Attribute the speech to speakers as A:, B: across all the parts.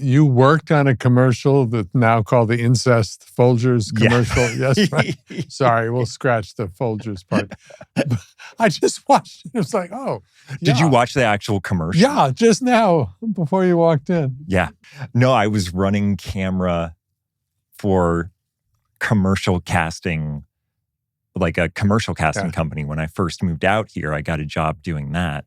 A: You worked on a commercial that's now called the incest Folgers commercial. Yeah. Yes, right? Sorry, we'll scratch the Folgers part. But I just watched it. It was like, oh. Yeah.
B: Did you watch the actual commercial?
A: Yeah, just now before you walked in.
B: Yeah. No, I was running camera for commercial casting, like a commercial casting company. When I first moved out here, I got a job doing that.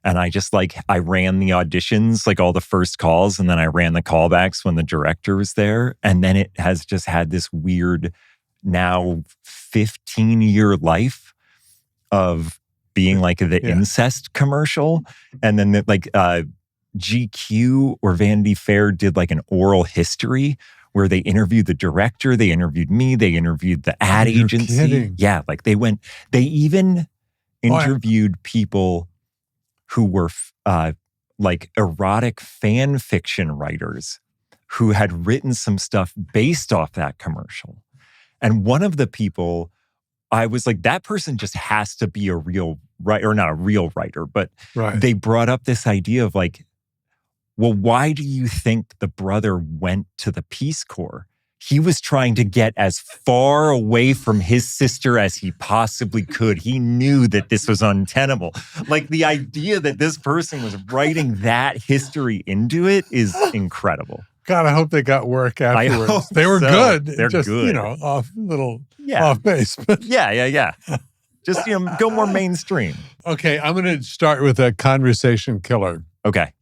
B: And I just I ran the auditions, like all the first calls, and then I ran the callbacks when the director was there. And then it has just had this weird, now 15-year life of being like the incest commercial. And then GQ or Vanity Fair did like an oral history where they interviewed the director, they interviewed me, they interviewed the ad agency.
A: Kidding.
B: Yeah, like they even interviewed people who were like erotic fan fiction writers who had written some stuff based off that commercial. And one of the people, I was like, that person just has to be a real writer, or not a real writer, but they brought up this idea of like, well, why do you think the brother went to the Peace Corps? He was trying to get as far away from his sister as he possibly could. He knew that this was untenable. Like the idea that this person was writing that history into it is incredible.
A: God, I hope they got work afterwards. They were good.
B: They're
A: just,
B: good.
A: Off base. But
B: Yeah. Just, go more mainstream.
A: Okay, I'm going to start with a conversation killer.
B: Okay.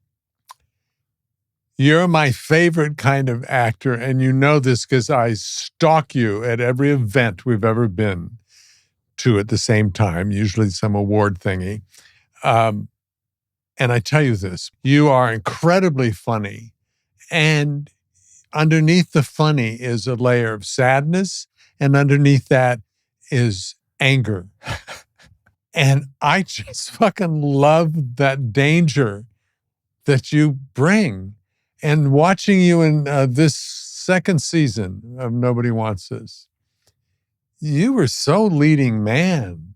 A: You're my favorite kind of actor, and you know this because I stalk you at every event we've ever been to at the same time, usually some award thingy. And I tell you this, you are incredibly funny, and underneath the funny is a layer of sadness, and underneath that is anger. And I just fucking love that danger that you bring. And watching you in this second season of Nobody Wants This, you were so leading man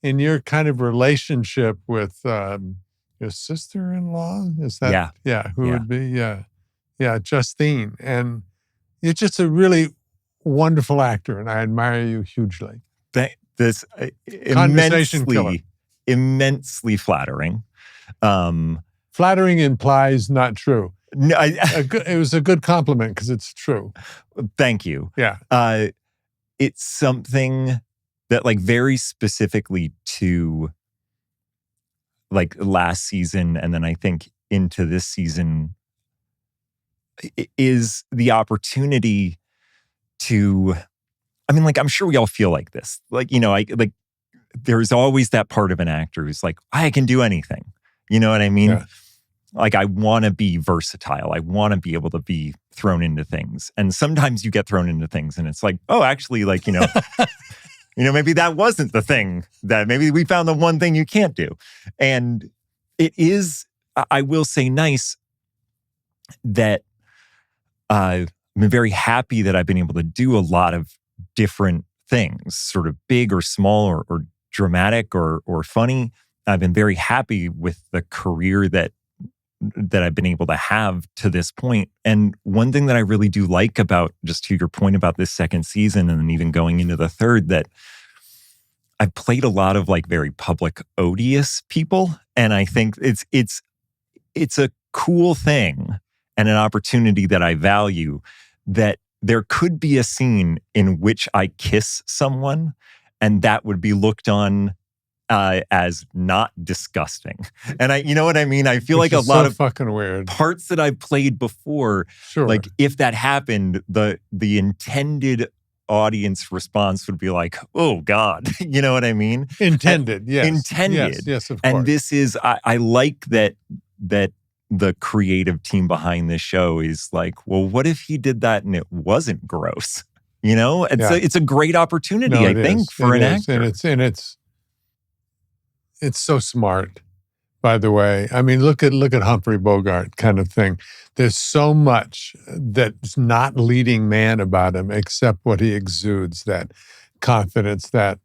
A: in your kind of relationship with your sister-in-law. Is that? Yeah. Who would be? Yeah. Justine. And you're just a really wonderful actor, and I admire you hugely.
B: This immensely flattering.
A: Flattering implies not true.
B: No,
A: it was a good compliment because it's true.
B: Thank you.
A: Yeah.
B: It's something that like very specifically to like last season and then I think into this season is the opportunity to, I mean, like, I'm sure we all feel like this. Like, there's always that part of an actor who's like, I can do anything. You know what I mean?
A: Yeah.
B: Like, I want to be versatile. I want to be able to be thrown into things. And sometimes you get thrown into things and it's like, oh, actually, like, maybe that wasn't the thing, that maybe we found the one thing you can't do. And it is, I will say, nice that I'm very happy that I've been able to do a lot of different things, sort of big or small or dramatic or funny. I've been very happy with the career that I've been able to have to this point. And one thing that I really do like about, just to your point about this second season and then even going into the third, that I've played a lot of like very public odious people. And I think it's a cool thing and an opportunity that I value, that there could be a scene in which I kiss someone and that would be looked on as not disgusting. And you know what I mean? I feel like a lot of
A: fucking weird
B: parts that I've played before,
A: sure,
B: like if that happened, the intended audience response would be like, oh God, you know what I mean?
A: Intended, yes.
B: Intended.
A: Yes, of course.
B: And this is, I like that the creative team behind this show is like, well, what if he did that and it wasn't gross? It's a great opportunity, I think, for an actor.
A: And it's so smart, by the way. I mean, look at Humphrey Bogart kind of thing. There's so much that's not leading man about him except what he exudes, that confidence, that,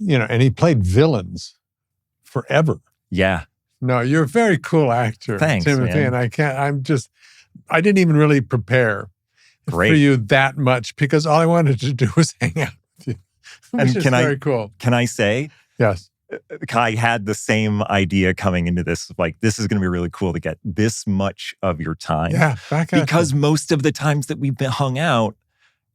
A: and he played villains forever.
B: Yeah.
A: No, you're a very cool actor,
B: Thanks,
A: Timothy.
B: man.
A: And I didn't even really prepare for you that much because all I wanted to do was hang out with you. Which is very cool.
B: Can I say?
A: Yes.
B: I had the same idea coming into this. Like, this is going to be really cool to get this much of your time.
A: Yeah,
B: because most of the times that we've been hung out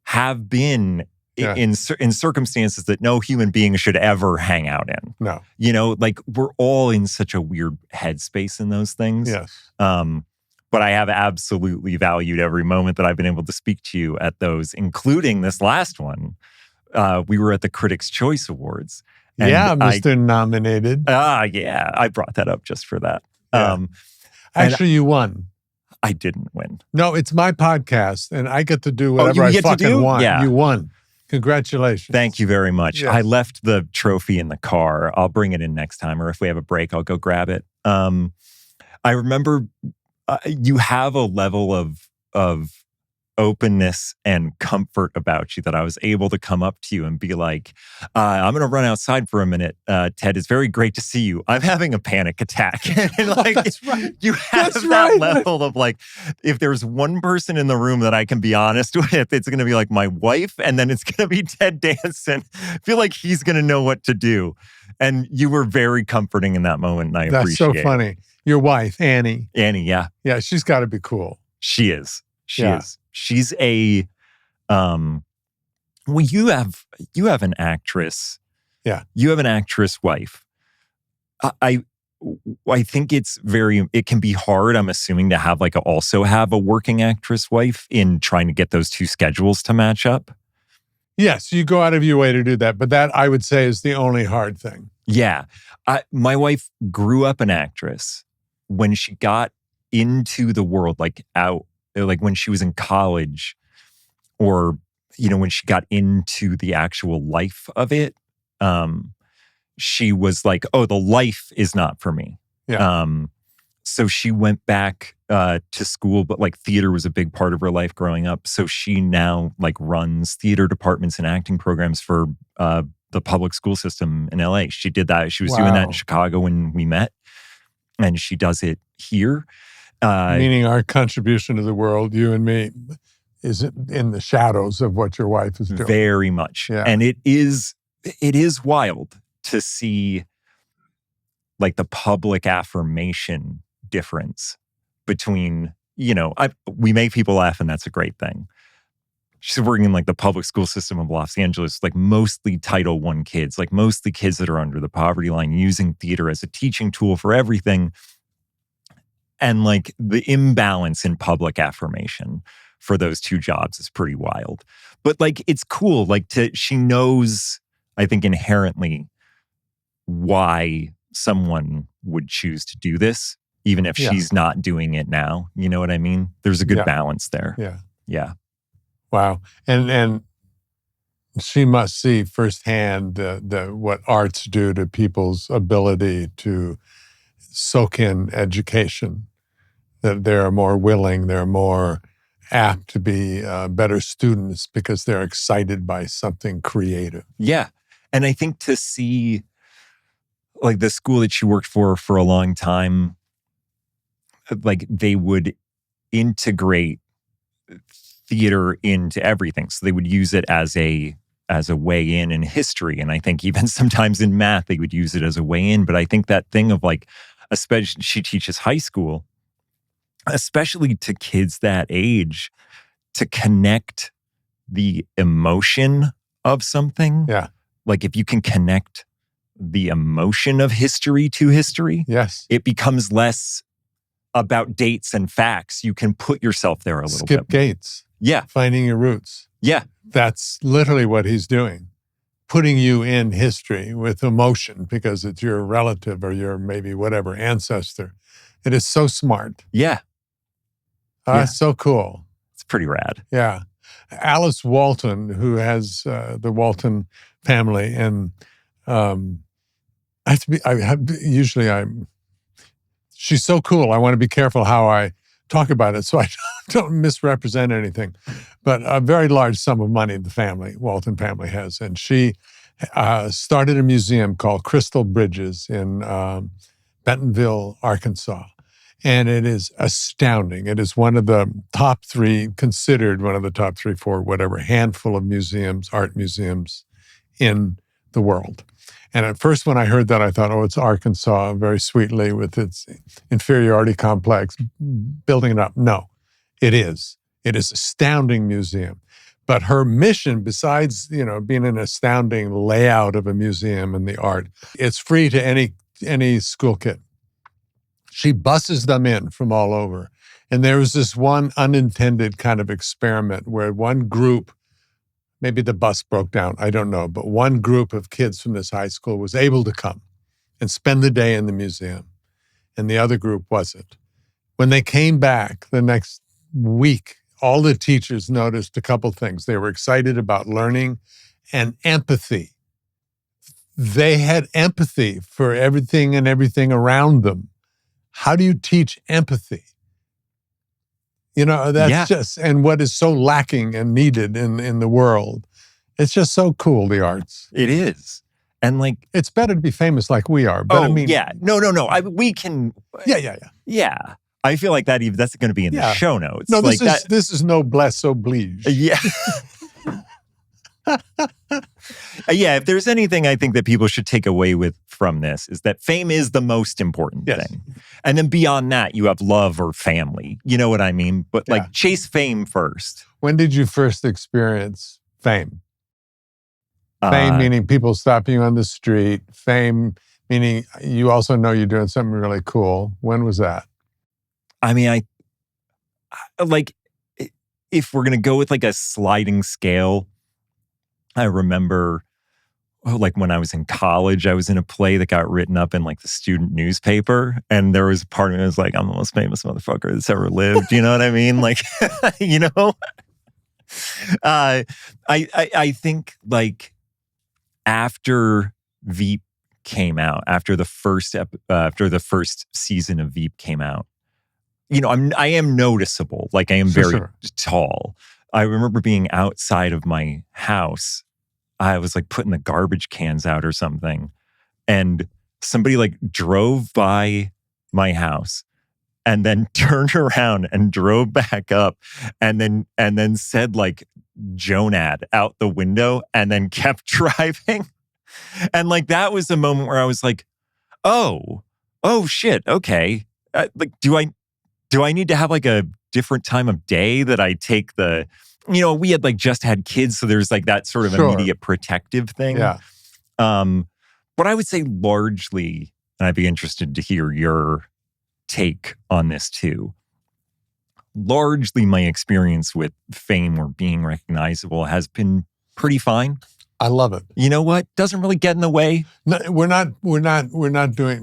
B: have been in circumstances that no human being should ever hang out in.
A: No.
B: You know, like we're all in such a weird headspace in those things.
A: Yes.
B: But I have absolutely valued every moment that I've been able to speak to you at those, including this last one. We were at the Critics' Choice Awards.
A: And Mr. Nominated.
B: Yeah. I brought that up just for that.
A: Yeah. Actually, you won.
B: I didn't win.
A: No, it's my podcast, and I get to do whatever I fucking want.
B: Yeah.
A: You won. Congratulations.
B: Thank you very much.
A: Yes.
B: I left the trophy in the car. I'll bring it in next time, or if we have a break, I'll go grab it. I remember you have a level of openness and comfort about you that I was able to come up to you and be like, I'm going to run outside for a minute. Ted, it's very great to see you. I'm having a panic attack. And like,
A: that's right.
B: You have that level of like, if there's one person in the room that I can be honest with, it's going to be like my wife, and then it's going to be Ted Danson. I feel like he's going to know what to do. And you were very comforting in that moment, and I appreciate it.
A: That's so funny. Your wife, Annie.
B: Annie, yeah.
A: Yeah, she's got to be cool.
B: She is. She is. She's a well, you have an actress.
A: Yeah.
B: You have an actress wife. I think it can be hard, I'm assuming, to also have a working actress wife in trying to get those two schedules to match up.
A: Yes, you go out of your way to do that, but that I would say is the only hard thing.
B: Yeah. My wife grew up an actress. When she got into the world, when she was in college, or, when she got into the actual life of it, she was like, oh, the life is not for me.
A: Yeah.
B: So she went back to school, but theater was a big part of her life growing up. So she now runs theater departments and acting programs for the public school system in LA. She did that. She was doing that in Chicago when we met, and she does it here.
A: Meaning our contribution to the world, you and me, is in the shadows of what your wife is doing.
B: Very much.
A: Yeah.
B: And it is wild to see the public affirmation difference between, we make people laugh, and that's a great thing. She's working in the public school system of Los Angeles, mostly Title I kids, mostly kids that are under the poverty line, using theater as a teaching tool for everything. And the imbalance in public affirmation for those two jobs is pretty wild. But it's cool. She knows, I think, inherently why someone would choose to do this, even if she's not doing it now. You know what I mean? There's a good balance there.
A: Yeah.
B: Yeah.
A: Wow. And she must see firsthand what arts do to people's ability to soak in education, that they're more willing, they're more apt to be better students because they're excited by something creative.
B: Yeah. And I think to see the school that she worked for a long time, they would integrate theater into everything. So they would use it as a way in history. And I think even sometimes in math, they would use it as a way in. But I think that thing of especially she teaches high school, especially to kids that age, to connect the emotion of something.
A: Yeah.
B: If you can connect the emotion of history to history,
A: yes,
B: it becomes less about dates and facts. You can put yourself there a little bit.
A: Skip Gates.
B: Yeah.
A: Finding your roots.
B: Yeah.
A: That's literally what he's doing. Putting you in history with emotion because it's your relative or your maybe whatever ancestor. It is so smart.
B: Yeah.
A: It's so cool.
B: It's pretty rad.
A: Yeah. Alice Walton, who has the Walton family, and she's so cool. I want to be careful how I talk about it so I don't misrepresent anything. But a very large sum of money the Walton family has. And she started a museum called Crystal Bridges in Bentonville, Arkansas. And it is astounding. It is considered one of the top 3, 4, whatever, handful of museums, art museums in the world. And at first when I heard that, I thought, oh, it's Arkansas, very sweetly with its inferiority complex, building it up. No, it is. It is an astounding museum. But her mission, besides, being an astounding layout of a museum and the art, it's free to any school kid. She buses them in from all over. And there was this one unintended kind of experiment where one group, maybe the bus broke down, I don't know, but one group of kids from this high school was able to come and spend the day in the museum, and the other group wasn't. When they came back the next week, all the teachers noticed a couple things. They were excited about learning and empathy. They had empathy for everything and everything around them. How do you teach empathy? That's just, and what is so lacking and needed in the world. It's just so cool, the arts.
B: It is. And
A: it's better to be famous like we are. But
B: yeah. No. We can.
A: Yeah.
B: Yeah. I feel like that's going to be in the show notes.
A: No, this is noblesse oblige.
B: Yeah. Yeah, if there's anything I think that people should take away from this is that fame is the most important thing. And then beyond that, you have love or family. You know what I mean? But chase fame first.
A: When did you first experience fame? Fame meaning people stopping you on the street. Fame meaning you also know you're doing something really cool. When was that?
B: I mean, if we're going to go with a sliding scale, I remember when I was in college, I was in a play that got written up in the student newspaper. And there was a part of me that was like, I'm the most famous motherfucker that's ever lived. You know what I mean? I think after Veep came out, after the first season of Veep came out, I am noticeable. I am very tall. I remember being outside of my house. I was putting the garbage cans out or something. And somebody drove by my house and then turned around and drove back up and then said Jonad out the window and then kept driving. And that was the moment where I was like, oh shit. Okay. Do I need to have a different time of day that I take we had just had kids, so there's that sort of immediate protective thing.
A: Yeah.
B: But I would say largely, and I'd be interested to hear your take on this too. Largely my experience with fame or being recognizable has been pretty fine.
A: I love it.
B: You know what? Doesn't really get in the way.
A: No, we're not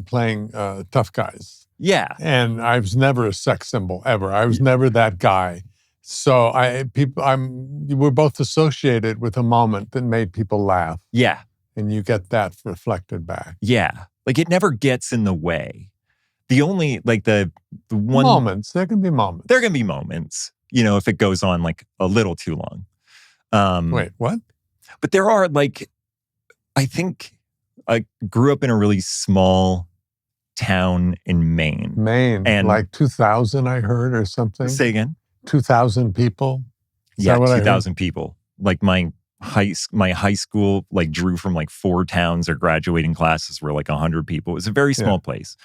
A: playing tough guys.
B: Yeah.
A: And I was never a sex symbol ever. I was never that guy. So we're both associated with a moment that made people laugh.
B: Yeah.
A: And you get that reflected back.
B: Yeah. It never gets in the way. The only, the one...
A: Moments. There can be moments.
B: There can be moments, if it goes on a little too long.
A: Wait, what?
B: But there are I think I grew up in a really small town in Maine.
A: And 2,000 I heard or something.
B: Say again?
A: 2,000 people?
B: Yeah, 2,000 people. My high school drew from 4 towns. Their graduating classes were 100 people. It was a very small place.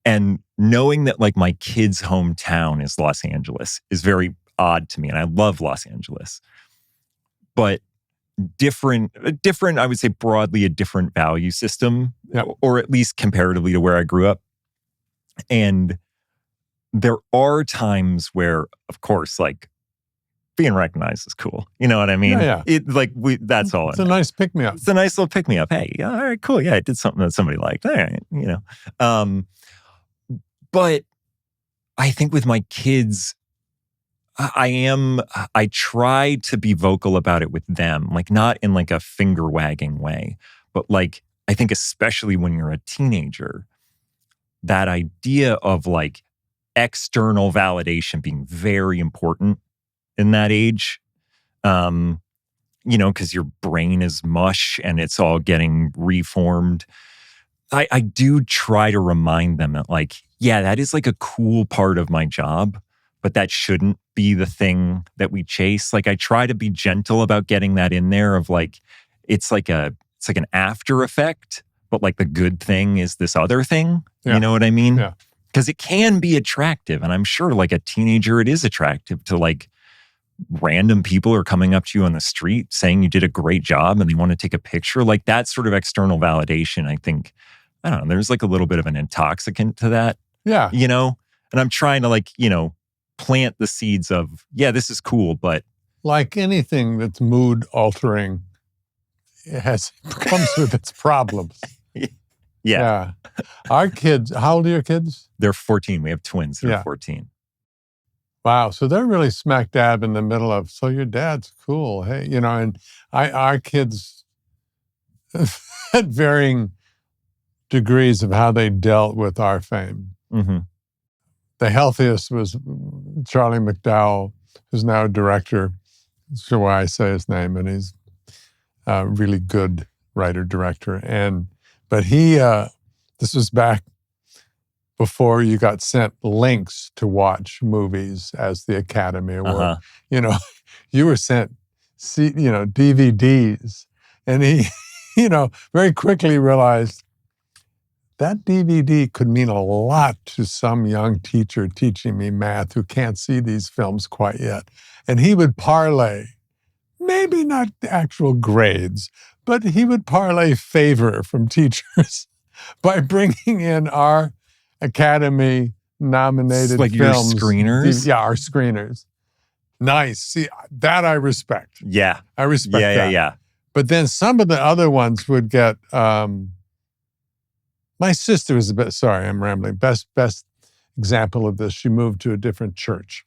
B: And knowing that my kid's hometown is Los Angeles is very odd to me. And I love Los Angeles. But different, I would say broadly a different value system, or at least comparatively to where I grew up. And there are times where, of course, being recognized is cool. You know what I mean?
A: Yeah.
B: That's all.
A: It's a nice pick-me-up.
B: It's a nice little pick-me-up. Hey, all right, cool. Yeah, I did something that somebody liked. All right, But I think with my kids, I try to be vocal about it with them, not in a finger-wagging way, but I think especially when you're a teenager, that idea of external validation being very important in that age, because your brain is mush and it's all getting reformed. I do try to remind them that yeah, that is like a cool part of my job, but that shouldn't be the thing that we chase. Like I try to be gentle about getting that in there of like, it's like an after effect, but like the good thing is this other thing.
A: Yeah.
B: You know what I mean?
A: Yeah.
B: Because it can be attractive. And I'm sure like a teenager, it is attractive to like random people are coming up to you on the street saying you did a great job and they want to take a picture. Like that sort of external validation, I think, I don't know, there's like a little bit of an intoxicant to that.
A: Yeah.
B: You know? And I'm trying to like, you know, plant the seeds of, yeah, this is cool, but
A: like anything that's mood altering, it comes with its problems.
B: yeah.
A: Our kids, how old are your kids?
B: They're 14. We have twins. They're 14.
A: Wow. So they're really smack dab in the middle of, so your dad's cool. Hey, you know, and our kids at varying degrees of how they dealt with our fame.
B: Mm-hmm.
A: The healthiest was Charlie McDowell, who's now a director. I'm sure why I say his name, and he's a really good writer-director. But he, this was back before you got sent links to watch movies as the Academy Award. You know, you were sent, DVDs. And he, very quickly realized that DVD could mean a lot to some young teacher teaching me math who can't see these films quite yet. And he would parlay, maybe not the actual grades, but he would parlay favor from teachers by bringing in our Academy-nominated
B: like
A: films.
B: Your screeners?
A: Yeah, our screeners. Nice. See, that I respect.
B: Yeah.
A: I respect that.
B: Yeah.
A: But then some of the other ones would get... my sister was sorry, I'm rambling. Best example of this, she moved to a different church.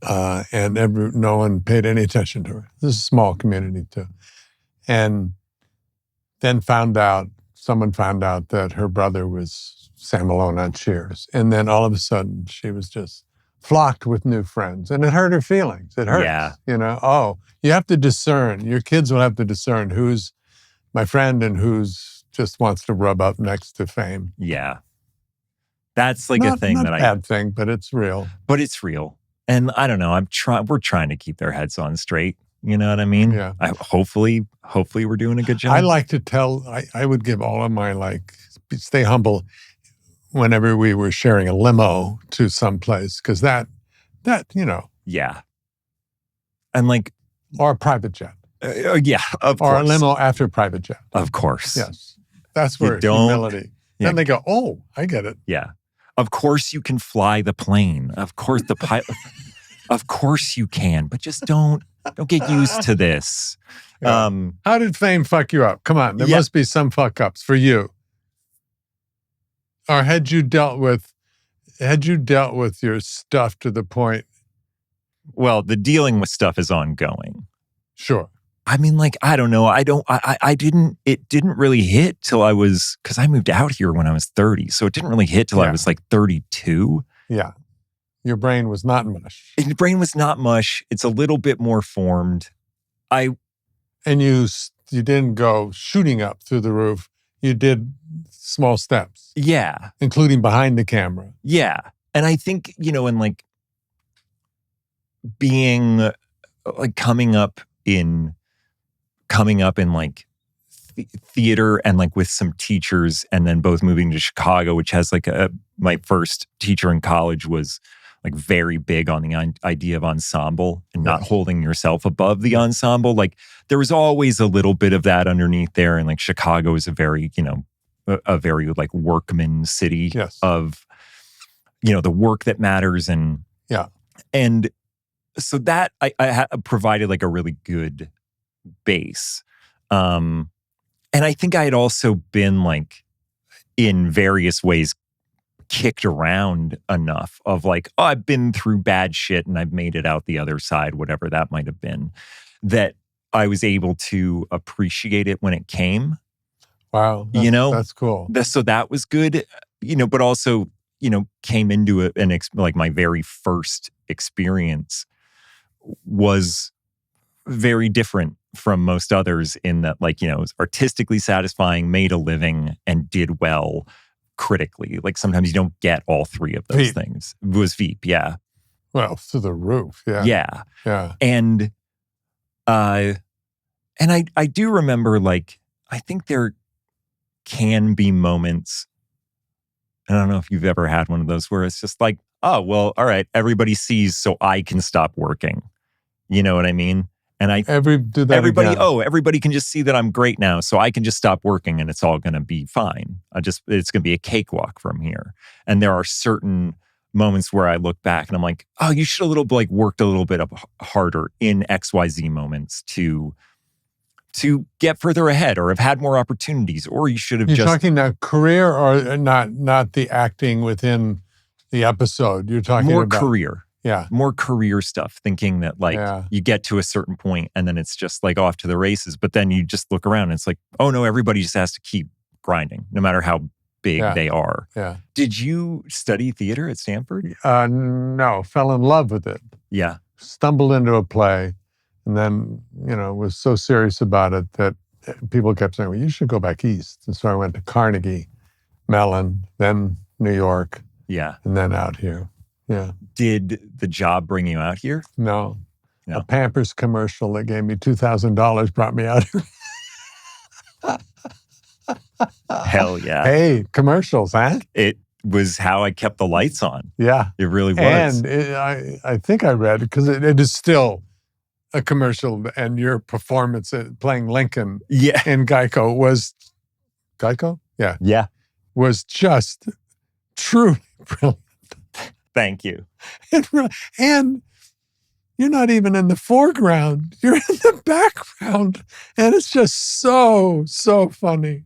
A: And no one paid any attention to her. This is a small community too. And then someone found out that her brother was Sam Malone on Cheers. And then all of a sudden she was just flocked with new friends. And it hurt her feelings. It hurts.
B: Yeah.
A: You have to discern. Your kids will have to discern who's my friend and who's just wants to rub up next to fame.
B: Yeah. That's like a thing
A: not
B: that
A: a bad thing, but it's real.
B: But it's real. And I don't know, we're trying to keep their heads on straight. You know what I mean?
A: Yeah.
B: Hopefully we're doing a good job.
A: I like to tell, I would give all of my stay humble whenever we were sharing a limo to someplace, because that.
B: Yeah. And
A: or a private jet.
B: Yeah, of course.
A: Or a limo after a private jet.
B: Of course.
A: Yes. That's where humility.
B: Yeah.
A: Then they go, oh, I get it.
B: Yeah. Of course you can fly the plane. Of course the pilot. Of course you can, but just don't get used to this.
A: Yeah. How did fame fuck you up? Come on, there must be some fuck ups for you. Or had you dealt with your stuff to the point?
B: Well, the dealing with stuff is ongoing.
A: Sure.
B: I mean, I don't know. It didn't really hit till I was, because I moved out here when I was 30. So it didn't really hit till I was 32.
A: Yeah. Your brain was not mush.
B: Your brain was not mush. It's a little bit more formed. And
A: you didn't go shooting up through the roof. You did small steps.
B: Yeah.
A: Including behind the camera.
B: Yeah. And I think, in being coming up in theater and with some teachers, and then both moving to Chicago, which has my first teacher in college was very big on the idea of ensemble and not holding yourself above the ensemble. There was always a little bit of that underneath there. And Chicago is a very, a very workman city of, the work that matters. And so that I provided a really good base. And I think I had also been in various ways kicked around enough of I've been through bad shit and I've made it out the other side, whatever that might have been, that I was able to appreciate it when it came.
A: Wow. That's cool.
B: So that was good, but also, came into it and my very first experience was very different from most others in that it was artistically satisfying, made a living and did well, critically. Like sometimes you don't get all three of those things. It was Veep, yeah.
A: Well, through the roof, yeah.
B: Yeah.
A: Yeah.
B: And I do remember, like, I think there can be moments, I don't know if you've ever had one of those where it's just like, oh, well, all right, everybody sees, so I can stop working. You know what I mean? And everybody can just see that I'm great now, so I can just stop working and it's all going to be fine. It's going to be a cakewalk from here. And there are certain moments where I look back and I'm like, oh, you should have worked a little bit harder in XYZ moments to get further ahead or have had more opportunities, or you should have
A: You're talking now career or not the acting within the episode. You're talking
B: more
A: about
B: career.
A: Yeah.
B: More career stuff, thinking that you get to a certain point and then it's just like off to the races. But then you just look around and it's like, oh no, everybody just has to keep grinding no matter how big they are.
A: Yeah.
B: Did you study theater at Stanford?
A: No, fell in love with it.
B: Yeah.
A: Stumbled into a play and then, was so serious about it that people kept saying, well, you should go back east. And so I went to Carnegie, Mellon, then New York.
B: Yeah.
A: And then out here. Yeah.
B: Did the job bring you out here?
A: No. A Pampers commercial that gave me $2,000 brought me out here.
B: Hell yeah.
A: Hey, commercials, huh?
B: It was how I kept the lights on.
A: Yeah.
B: It really was.
A: And I think I read it because it is still a commercial, and your performance playing Lincoln in Geico was... Geico? Yeah.
B: Yeah.
A: Was just truly brilliant.
B: Thank you.
A: And you're not even in the foreground. You're in the background. And it's just so funny.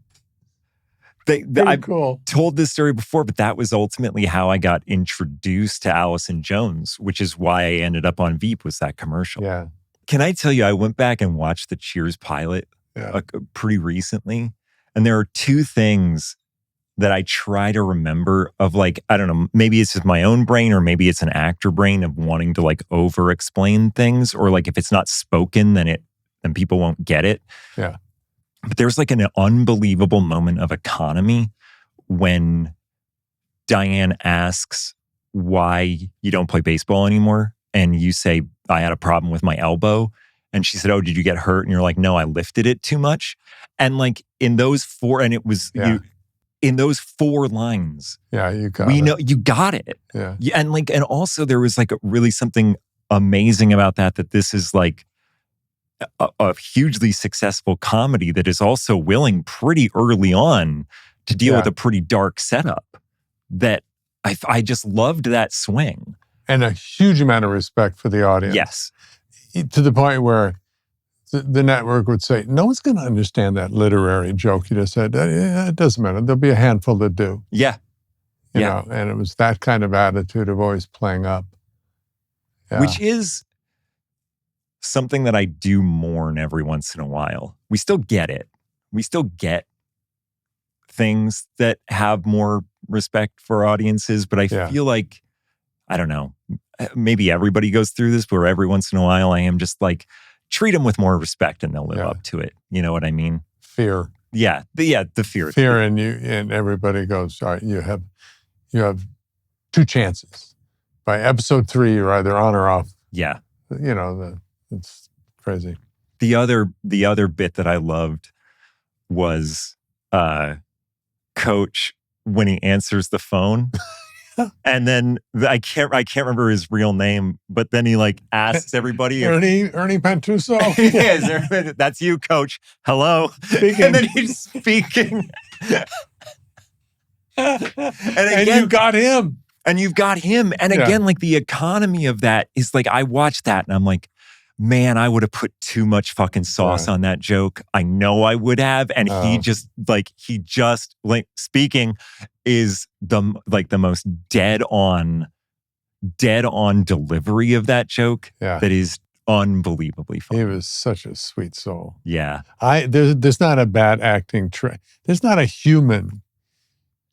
B: I've
A: cool.
B: told this story before, but that was ultimately how I got introduced to Allison Jones, which is why I ended up on Veep, was that commercial.
A: Yeah.
B: Can I tell you, I went back and watched the Cheers pilot pretty recently. And there are two things that I try to remember of, like, I don't know, maybe it's just my own brain or maybe it's an actor brain of wanting to like over explain things, or like if it's not spoken, then people won't get it.
A: Yeah.
B: But there's like an unbelievable moment of economy when Diane asks why you don't play baseball anymore. And you say, I had a problem with my elbow. And she said, oh, did you get hurt? And you're like, no, I lifted it too much. And like in those four, and it was in those four lines.
A: Yeah, you got
B: you got it.
A: Yeah.
B: And also there was like really something amazing about that this is like a hugely successful comedy that is also willing pretty early on to deal with a pretty dark setup. That I just loved that swing.
A: And a huge amount of respect for the audience.
B: Yes.
A: To the point where the network would say, no one's going to understand that literary joke you just said. It doesn't matter. There'll be a handful that do.
B: Yeah.
A: You know, and it was that kind of attitude of always playing up. Yeah.
B: Which is something that I do mourn every once in a while. We still get it. We still get things that have more respect for audiences, but I feel like, I don't know, maybe everybody goes through this where every once in a while I am just like, treat them with more respect and they'll live up to it. You know what I mean?
A: Fear.
B: Yeah. The fear.
A: Fear, and everybody goes, all right, you have two chances. By episode 3, you're either on or off.
B: Yeah.
A: It's crazy.
B: The other bit that I loved was Coach when he answers the phone. And then I can't remember his real name, but then he like asks everybody.
A: Ernie Pantuso?
B: Yes, that's you, Coach. Hello. Speaking. And then he's speaking.
A: And you got him.
B: And you've got him. And again, like the economy of that is like, I watched that and I'm like, man, I would have put too much fucking sauce on that joke. I know I would have. And he just speaking is the most dead on delivery of that joke that is unbelievably funny.
A: He was such a sweet soul.
B: Yeah.
A: There's not a bad acting trap. There's not a human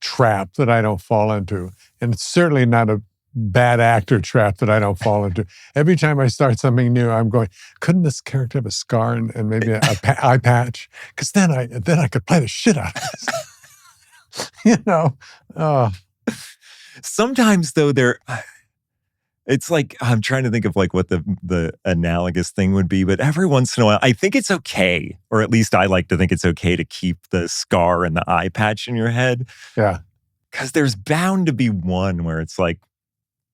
A: trap that I don't fall into. And it's certainly not a bad actor trap that I don't fall into. Every time I start something new, I'm going, couldn't this character have a scar and maybe an eye patch? Because then I could play the shit out of this. You know, oh,
B: Sometimes though, it's like, I'm trying to think of like what the analogous thing would be, but every once in a while, I think it's okay, or at least I like to think it's okay to keep the scar and the eye patch in your head.
A: yeah.
B: Because there's bound to be one where it's like,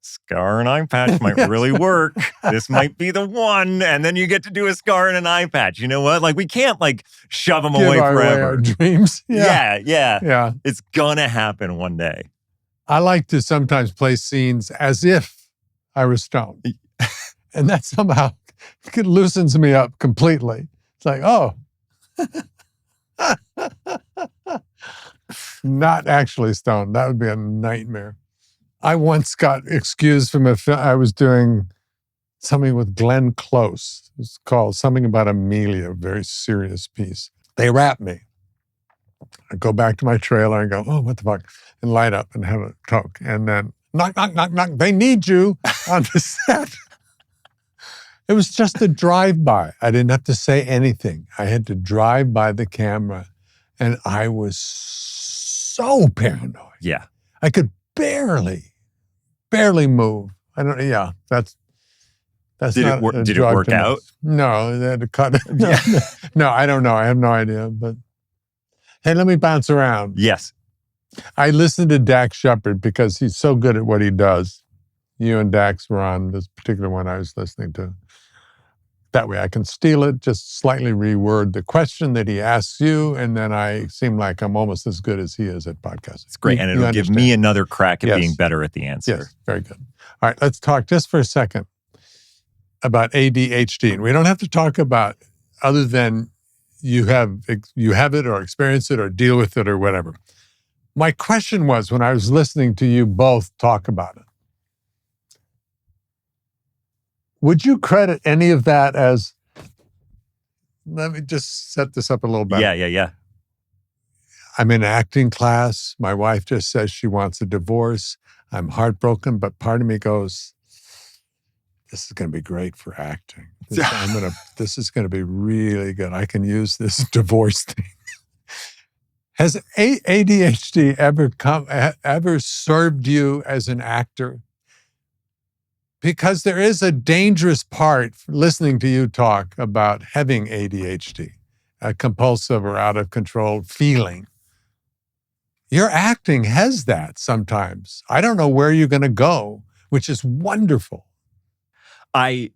B: scar and eye patch might
A: Yes.
B: really work. This might be the one. And then you get to do a scar and an eye patch. You know what? Like, we can't like shove them
A: Give
B: away
A: our
B: forever.
A: dreams.
B: Yeah.
A: Yeah.
B: It's gonna happen one day.
A: I like to sometimes play scenes as if I was stoned. And that somehow loosens me up completely. It's like, oh, not actually stoned. That would be a nightmare. I once got excused from a film. I was doing something with Glenn Close. It was called Something About Amelia, a very serious piece. They wrap me. I go back to my trailer and go, oh, what the fuck? And light up and have a Coke. And then knock, knock, knock, knock. They need you on the set. It was just a drive-by. I didn't have to say anything. I had to drive by the camera. And I was so paranoid.
B: Yeah.
A: I could barely move. I don't. Yeah, that's
B: Did
A: not
B: it work?
A: a
B: Did it
A: drug
B: work
A: to
B: out?
A: me. No, they had to cut it. No,
B: Yeah.
A: no, I don't know. I have no idea. But hey, let me bounce around.
B: Yes.
A: I listened to Dax Shepard because he's so good at what he does. You and Dax were on this particular one I was listening to. That way I can steal it, just slightly reword the question that he asks you, and then I seem like I'm almost as good as he is at podcasting.
B: It's great. And it'll give me another crack at being better at the answer.
A: Yes, very good. All right, let's talk just for a second about ADHD. And we don't have to talk about other than you have it or experience it or deal with it or whatever. My question was, when I was listening to you both talk about it, would you credit any of that as, let me just set this up a little better.
B: Yeah.
A: I'm in acting class. My wife just says she wants a divorce. I'm heartbroken, but part of me goes, this is going to be great for acting. This is going to be really good. I can use this divorce thing. Has ADHD ever served you as an actor? Because there is a dangerous part listening to you talk about having ADHD, a compulsive or out of control feeling. Your acting has that sometimes. I don't know where you're going to go, which is wonderful.
B: I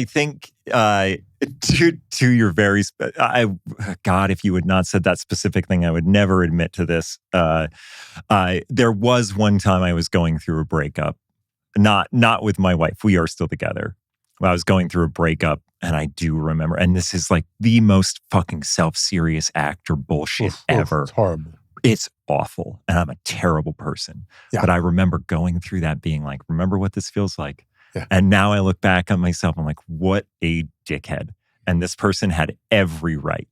B: think to your very God, if you had not said that specific thing, I would never admit to this. There was one time I was going through a breakup, not with my wife. We are still together. I was going through a breakup, and I do remember. And this is like the most fucking self-serious actor bullshit ever.
A: It's horrible.
B: It's awful, and I'm a terrible person.
A: Yeah.
B: But I remember going through that, being like, remember what this feels like.
A: Yeah.
B: And now I look back on myself, I'm like, what a dickhead. And this person had every right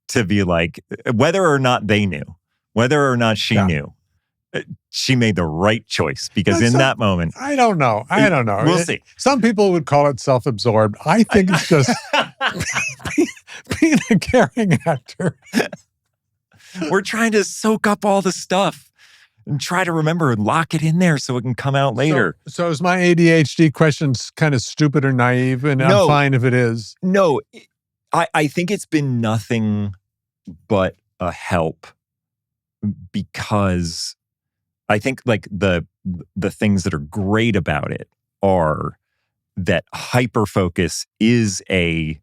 B: to be like, whether or not they knew, whether or not she knew, she made the right choice. Because in that moment,
A: I don't know.
B: We'll see.
A: Some people would call it self-absorbed. I think it's just being a caring actor.
B: We're trying to soak up all the stuff and try to remember and lock it in there so it can come out later.
A: So is my ADHD question kind of stupid or naive? And I'm fine if it is.
B: No, I think it's been nothing but a help, because I think like the things that are great about it are that hyperfocus is like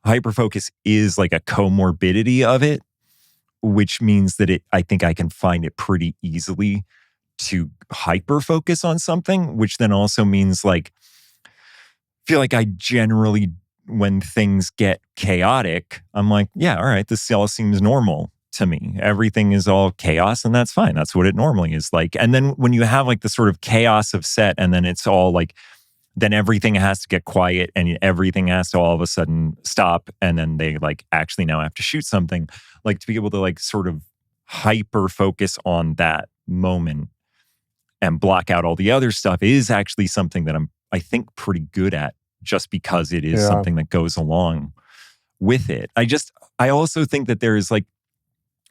B: a comorbidity of it, which means that I think I can find it pretty easily to hyper-focus on something, which then also means like, I feel like I generally, when things get chaotic, I'm like, yeah, all right, this all seems normal to me. Everything is all chaos, and that's fine. That's what it normally is like. And then when you have like the sort of chaos of set, and then it's all like, then everything has to get quiet and everything has to all of a sudden stop. And then they like actually now have to shoot something, like to be able to like sort of hyper focus on that moment and block out all the other stuff is actually something that I think pretty good at, just because it is something that goes along with it. I also think that there is like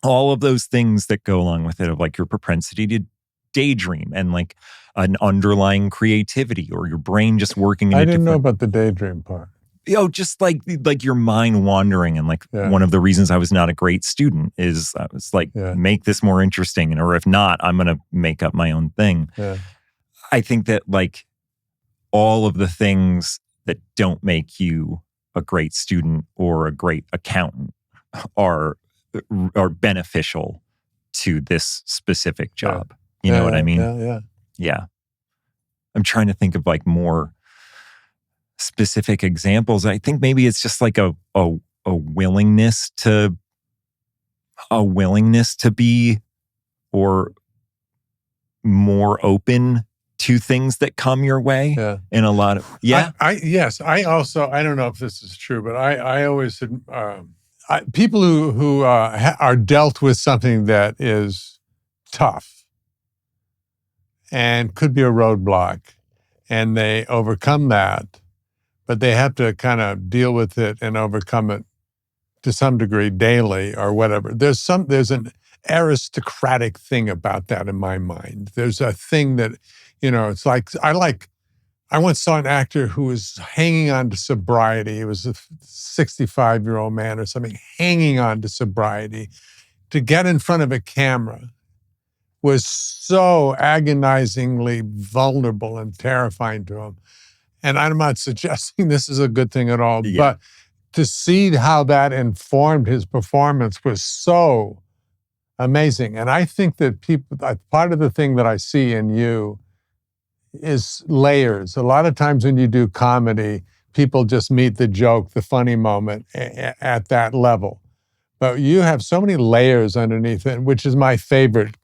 B: all of those things that go along with it, of like your propensity to daydream and like an underlying creativity, or your brain just working in
A: I
B: a
A: didn't know
B: different,
A: about the daydream part.
B: just like your mind wandering. And like one of the reasons I was not a great student is I was like, make this more interesting. And, or if not, I'm going to make up my own thing.
A: Yeah.
B: I think that like all of the things that don't make you a great student or a great accountant are beneficial to this specific job. You know what I mean? Yeah. I'm trying to think of like more specific examples. I think maybe it's just like a willingness to be or more open to things that come your way. In a lot of
A: I also, I don't know if this is true, but I always said people who are dealt with something that is tough and could be a roadblock, and they overcome that, but they have to kind of deal with it and overcome it to some degree daily or whatever. There's an aristocratic thing about that in my mind. There's a thing that, it's like, I once saw an actor who was hanging on to sobriety. He was a 65-year-old man or something, hanging on to sobriety. To get in front of a camera was so agonizingly vulnerable and terrifying to him. And I'm not suggesting this is a good thing at all, but to see how that informed his performance was so amazing. And I think that part of the thing that I see in you is layers. A lot of times when you do comedy, people just meet the joke, the funny moment at that level. But you have so many layers underneath it, which is my favorite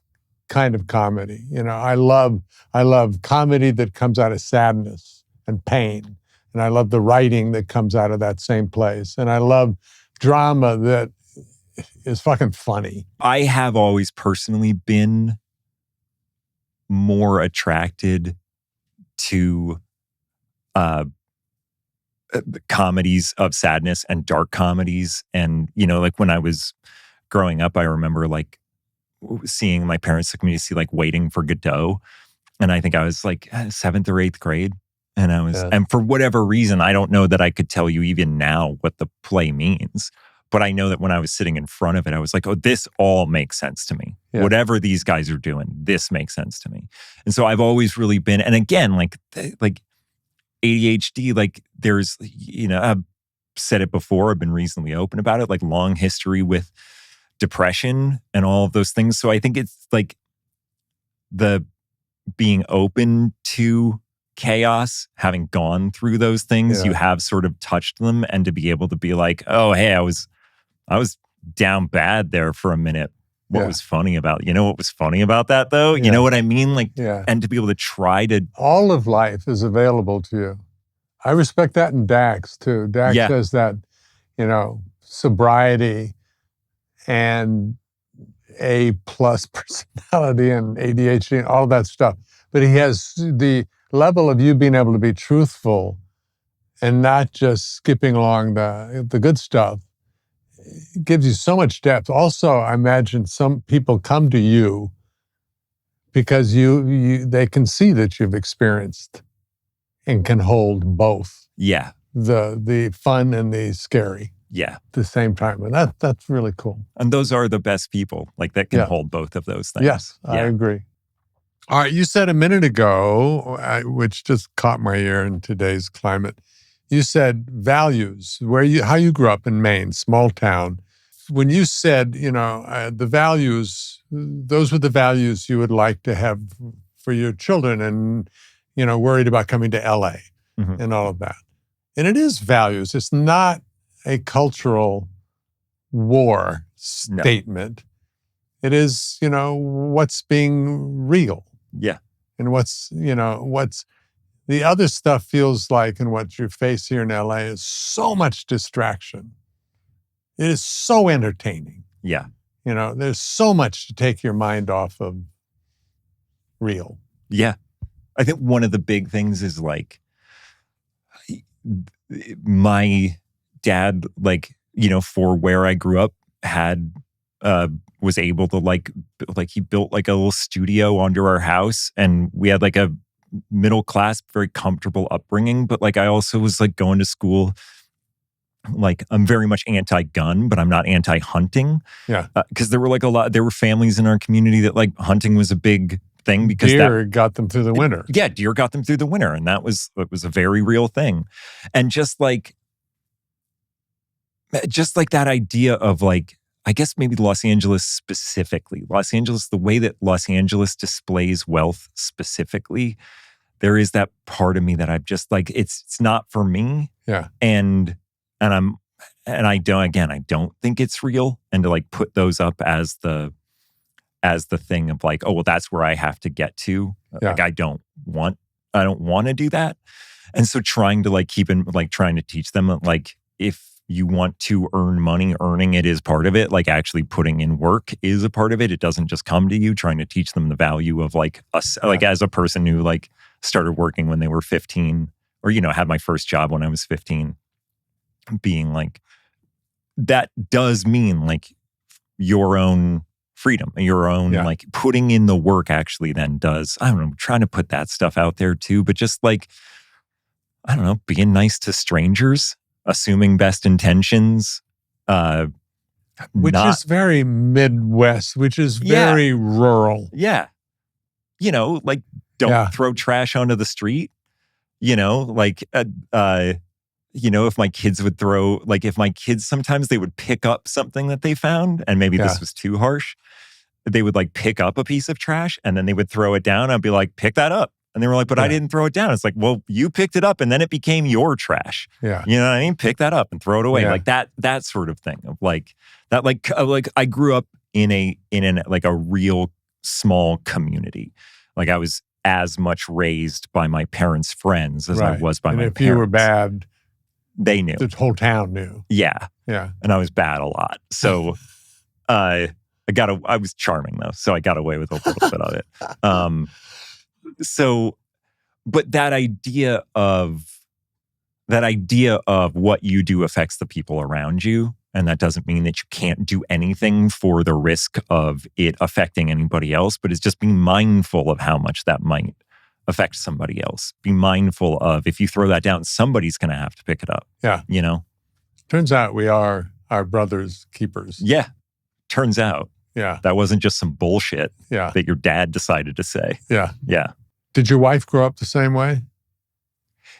A: kind of comedy. I love comedy that comes out of sadness and pain. And I love the writing that comes out of that same place. And I love drama that is fucking funny.
B: I have always personally been more attracted to comedies of sadness and dark comedies. And, like when I was growing up, I remember like seeing my parents took me to see like Waiting for Godot. And I think I was like 7th or 8th grade. And I was, and for whatever reason, I don't know that I could tell you even now what the play means. But I know that when I was sitting in front of it, I was like, oh, this all makes sense to me. Yeah. Whatever these guys are doing, this makes sense to me. And so I've always really been, and again, like ADHD, like there's, I've said it before, I've been reasonably open about it, like long history with depression and all of those things. So I think it's like the being open to chaos, having gone through those things, you have sort of touched them, and to be able to be like, oh, hey, I was down bad there for a minute. What was funny about, what was funny about that though? You know what I mean? Like, and to be able to try to.
A: All of life is available to you. I respect that in Dax too. Dax says that, sobriety and A+ personality and ADHD and all that stuff. But he has the level of you being able to be truthful and not just skipping along the good stuff. It gives you so much depth. Also, I imagine some people come to you because they can see that you've experienced and can hold both.
B: Yeah.
A: The fun and the scary.
B: Yeah.
A: At the same time. And that's really cool.
B: And those are the best people, like that can hold both of those things.
A: Yes, I agree. All right, you said a minute ago, which just caught my ear in today's climate, you said values, how you grew up in Maine, small town. When you said, the values, those were the values you would like to have for your children and, worried about coming to LA and all of that. And it is values. It's not a cultural war statement. No. It is, what's being real.
B: Yeah.
A: And what's the other stuff feels like, and what you face here in LA is so much distraction. It is so entertaining.
B: Yeah.
A: There's so much to take your mind off of real.
B: Yeah. I think one of the big things is like my dad, like, for where I grew up, had was able to like he built like a little studio under our house, and we had like a middle class, very comfortable upbringing. But like I also was like going to school. Like I'm very much anti-gun, but I'm not anti-hunting.
A: Yeah,
B: because there were families in our community that like hunting was a big thing because
A: deer got them through the winter.
B: Yeah, deer got them through the winter, and it was a very real thing. And just like that idea of like, I guess maybe Los Angeles specifically, the way that Los Angeles displays wealth specifically, there is that part of me that I've just like, it's not for me.
A: Yeah.
B: And I don't think it's real. And to like put those up as the thing of like, oh, well, that's where I have to get to.
A: Yeah.
B: Like, I don't want to do that. And so trying to like trying to teach them that like, if you want to earn money, earning it is part of it. Like actually putting in work is a part of it. It doesn't just come to you. Trying to teach them the value of like us, like as a person who like started working when they were 15 or, had my first job when I was 15, being like, that does mean like your own freedom, your own like putting in the work actually then does, I don't know, trying to put that stuff out there too, but just like, I don't know, being nice to strangers, assuming best intentions,
A: which is very Midwest, which is very rural.
B: Yeah. Like don't throw trash onto the street, like, if my kids would sometimes they would pick up something that they found, and maybe this was too harsh. They would like pick up a piece of trash and then they would throw it down. I'd be like, pick that up. And they were like, but I didn't throw it down. It's like, well, you picked it up and then it became your trash.
A: Yeah.
B: You know what I mean? Pick that up and throw it away. Yeah. Like that sort of thing of like, that like I grew up in like a real small community. Like I was as much raised by my parents' friends as I was by my parents.
A: And if you were bad,
B: they knew.
A: The whole town knew.
B: Yeah.
A: Yeah.
B: And I was bad a lot. So I was charming though. So I got away with a little bit of it. But that idea of what you do affects the people around you. And that doesn't mean that you can't do anything for the risk of it affecting anybody else, but it's just being mindful of how much that might affect somebody else. Be mindful of, if you throw that down, somebody's going to have to pick it up.
A: Yeah. Turns out we are our brother's keepers.
B: Yeah. Turns out.
A: Yeah.
B: That wasn't just some bullshit that your dad decided to say.
A: Yeah.
B: Yeah.
A: Did your wife grow up the same way?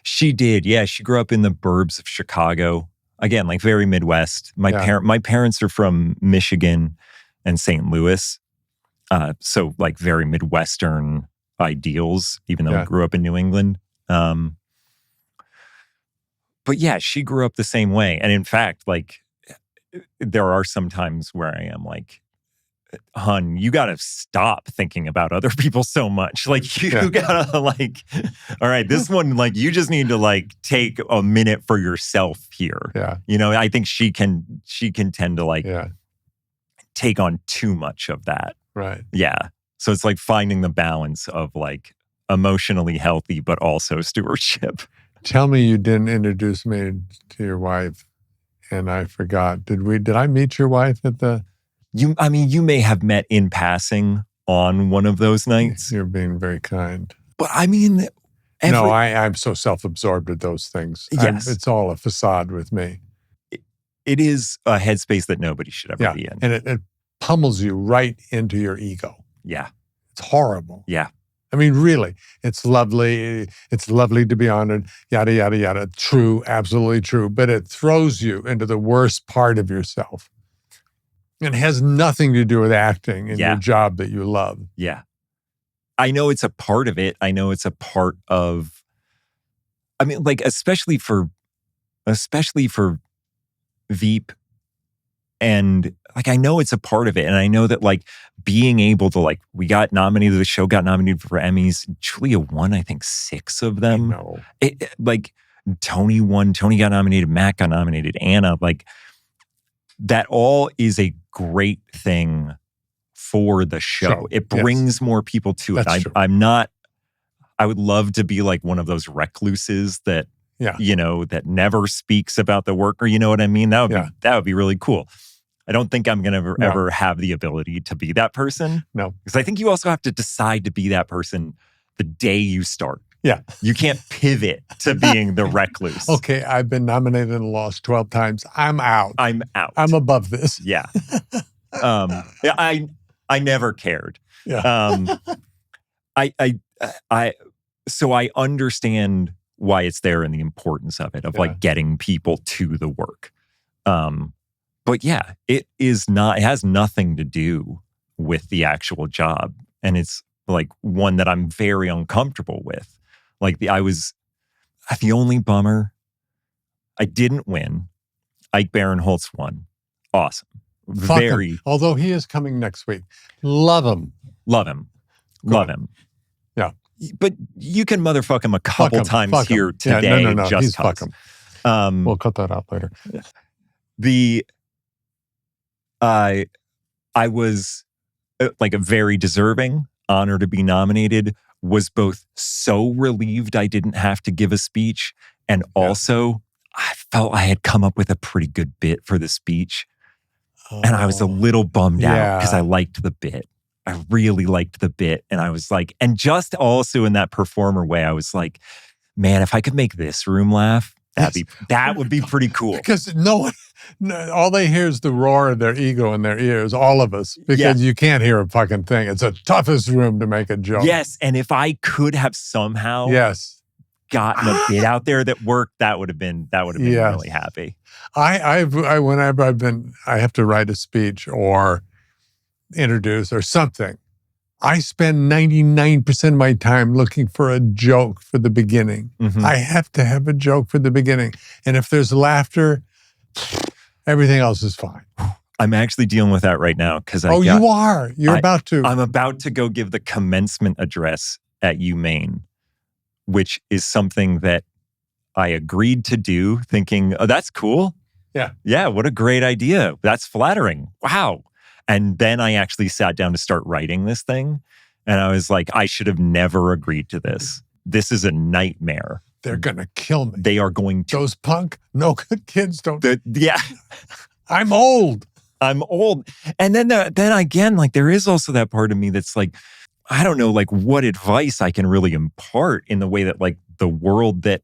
B: She did. Yeah. She grew up in the burbs of Chicago. Again, like very Midwest. My parents are from Michigan and St. Louis. So like very Midwestern ideals, even though I grew up in New England. But yeah, she grew up the same way. And in fact, like there are some times where I am like, hun, you got to stop thinking about other people so much. Like you got to like, all right, this one, like you just need to like take a minute for yourself here.
A: Yeah.
B: I think she can tend to like take on too much of that.
A: Right.
B: Yeah. So it's like finding the balance of like emotionally healthy, but also stewardship.
A: Tell me you didn't introduce me to your wife and I forgot. Did I meet your wife at the...
B: You may have met in passing on one of those nights.
A: You're being very kind.
B: But I mean...
A: No, I'm so self-absorbed with those things.
B: Yes.
A: It's all a facade with me.
B: It is a headspace that nobody should ever be in.
A: And it pummels you right into your ego.
B: Yeah.
A: It's horrible.
B: Yeah.
A: I mean, really, it's lovely. It's lovely to be honored, yada, yada, yada. True, absolutely true. But it throws you into the worst part of yourself. It has nothing to do with acting and your job that you love.
B: Yeah. I know it's a part of it. I know it's a part of, I mean, like, especially for Veep. And like, I know it's a part of it. And I know that like being able to like, the show got nominated for Emmys. Julia won, I think 6 of them.
A: No.
B: Like Tony won, Tony got nominated, Matt got nominated, Anna, like that all is a great thing for the show. It brings more people to it. I would love to be like one of those recluses that, that never speaks about the work, or you know what I mean? That would be really cool. I don't think I'm going to ever have the ability to be that person.
A: No.
B: Because I think you also have to decide to be that person the day you start.
A: Yeah.
B: You can't pivot to being the recluse.
A: Okay, I've been nominated and lost 12 times. I'm out.
B: I'm out.
A: I'm above this.
B: Yeah. I never cared.
A: Yeah.
B: So I understand why it's there and the importance of it, of like getting people to the work. But yeah, it has nothing to do with the actual job. And it's like one that I'm very uncomfortable with. Like the only bummer, I didn't win. Ike Barinholtz won. Awesome.
A: Fuck him. Although he is coming next week. Love him.
B: Love him. Love him.
A: Yeah.
B: But you can motherfuck him a couple times here today.
A: No.
B: Just
A: he's fuck him. We'll cut that out later.
B: I was like a very deserving, honor to be nominated, was both so relieved I didn't have to give a speech, and also I felt I had come up with a pretty good bit for the speech. And I was a little bummed out because I liked the bit. I really liked the bit. And I was like, and just also in that performer way, I was like, man, if I could make this room laugh, that would be pretty cool.
A: Because all they hear is the roar of their ego in their ears, all of us, because you can't hear a fucking thing. It's the toughest room to make a joke.
B: Yes. And if I could have somehow gotten a bit out there that worked, that would have been really happy. Whenever I have to write a speech or introduce or something, I spend 99% of my time looking for a joke for the beginning. Mm-hmm. I have to have a joke for the beginning. And if there's laughter, everything else is fine. I'm actually dealing with that right now because
A: you are. You're about to.
B: I'm about to go give the commencement address at UMaine, which is something that I agreed to do, thinking, oh, that's cool.
A: Yeah.
B: Yeah, what a great idea. That's flattering. Wow. And then I actually sat down to start writing this thing. And I was like, I should have never agreed to this. This is a nightmare.
A: They're going to kill me.
B: They are going to.
A: Those punk, no good kids don't.
B: Yeah.
A: I'm old.
B: And then again, like there is also that part of me that's like, I don't know, like what advice I can really impart in the way that like the world that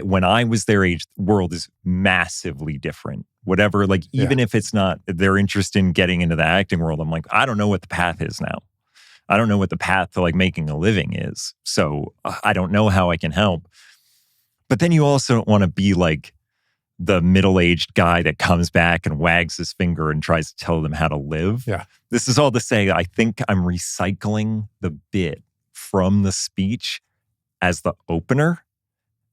B: when I was their age, the world is massively different. Whatever, like even if it's not their interest in getting into the acting world, I'm like, I don't know what the path is now. I don't know what the path to like making a living is. So I don't know how I can help. But then you also don't want to be like the middle-aged guy that comes back and wags his finger and tries to tell them how to live.
A: Yeah.
B: This is all to say, I think I'm recycling the bit from the speech as the opener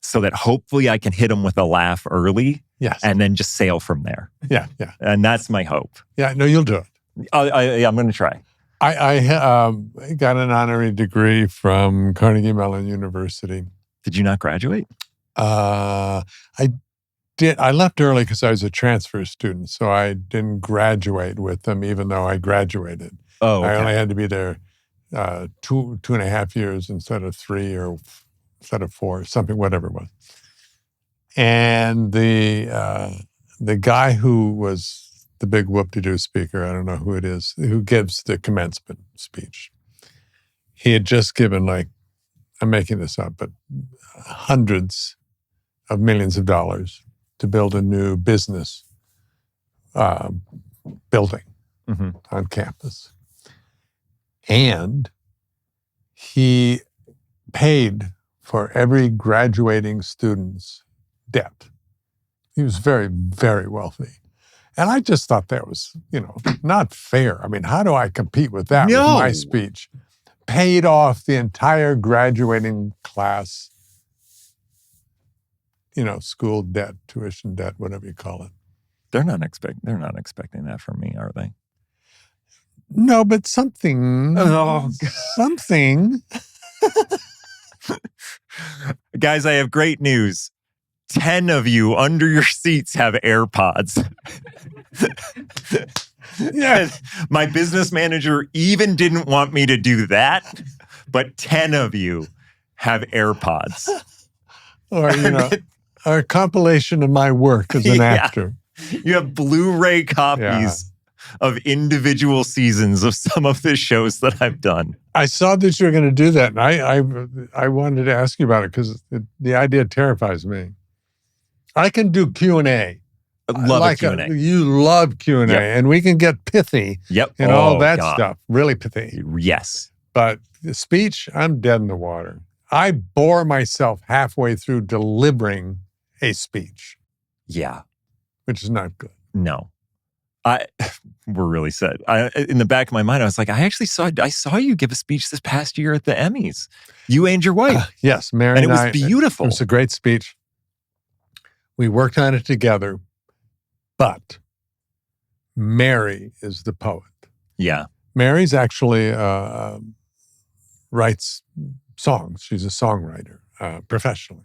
B: so that hopefully I can hit them with a laugh early.
A: Yes.
B: And then just sail from there.
A: Yeah.
B: And that's my hope.
A: Yeah, no, you'll do it.
B: I'm going to try.
A: I got an honorary degree from Carnegie Mellon University.
B: Did you not graduate?
A: I did. I left early because I was a transfer student, so I didn't graduate with them, even though I graduated.
B: Oh, okay.
A: I only had to be there 2.5 years instead of 3 or instead of 4, something, whatever it was. And the guy who was the big whoop-de-doo speaker, I don't know who it is, who gives the commencement speech. He had just given I'm making this up, but hundreds of millions of dollars to build a new business building on campus. And he paid for every graduating student's debt. He was very, very wealthy. And I just thought that was, not fair. I mean, how do I compete with that with my speech? Paid off the entire graduating class, school debt, tuition debt, whatever you call it.
B: They're not expecting that from me, are they?
A: No, but something.
B: Oh,
A: something.
B: Guys, I have great news. 10 of you under your seats have AirPods.
A: Yeah.
B: My business manager even didn't want me to do that, but 10 of you have AirPods.
A: Or, a compilation of my work as an actor.
B: You have Blu-ray copies of individual seasons of some of the shows that I've done.
A: I saw that you were going to do that, and I wanted to ask you about it because the idea terrifies me. I can do Q&A.
B: I love a Q&A.
A: You love Q&A, and we can get pithy and all that stuff. Really pithy.
B: Yes.
A: But the speech, I'm dead in the water. I bore myself halfway through delivering a speech.
B: Yeah.
A: Which is not good.
B: No. We're really sad. In the back of my mind, I was like, I saw you give a speech this past year at the Emmys. You and your wife.
A: Yes, Mary
B: and it was beautiful.
A: It was a great speech. We worked on it together, but Mary is the poet.
B: Yeah.
A: Mary's actually writes songs. She's a songwriter professionally.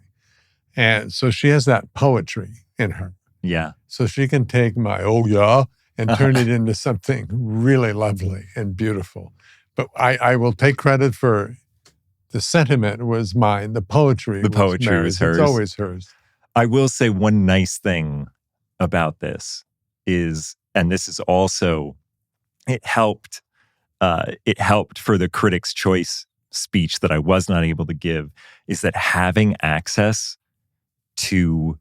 A: And so she has that poetry in her.
B: Yeah.
A: So she can take my, oh yeah, and turn it into something really lovely and beautiful. But I will take credit for the sentiment was mine. The poetry
B: was hers.
A: It's always hers.
B: I will say one nice thing about this is, and this is also, it helped for the Critics' Choice speech that I was not able to give, is that having access to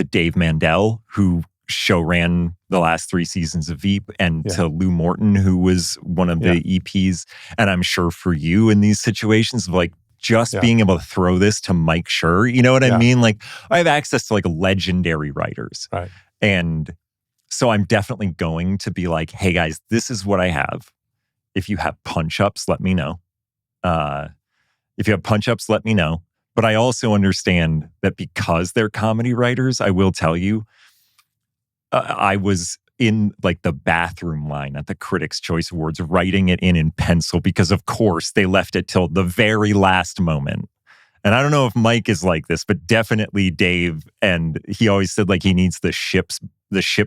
B: Dave Mandel, who ran the last 3 seasons of Veep, and to Lou Morton, who was one of the EPs. And I'm sure for you in these situations, like just being able to throw this to Mike Schur, you know what I mean? Like I have access to like legendary writers.
A: Right.
B: And so I'm definitely going to be like, hey guys, this is what I have. If you have punch-ups, let me know. If you have punch-ups, let me know. But I also understand that because they're comedy writers, I will tell you, I was in like the bathroom line at the Critics' Choice Awards writing it in pencil because, of course, they left it till the very last moment. And I don't know if Mike is like this, but definitely Dave. And he always said like he needs the ship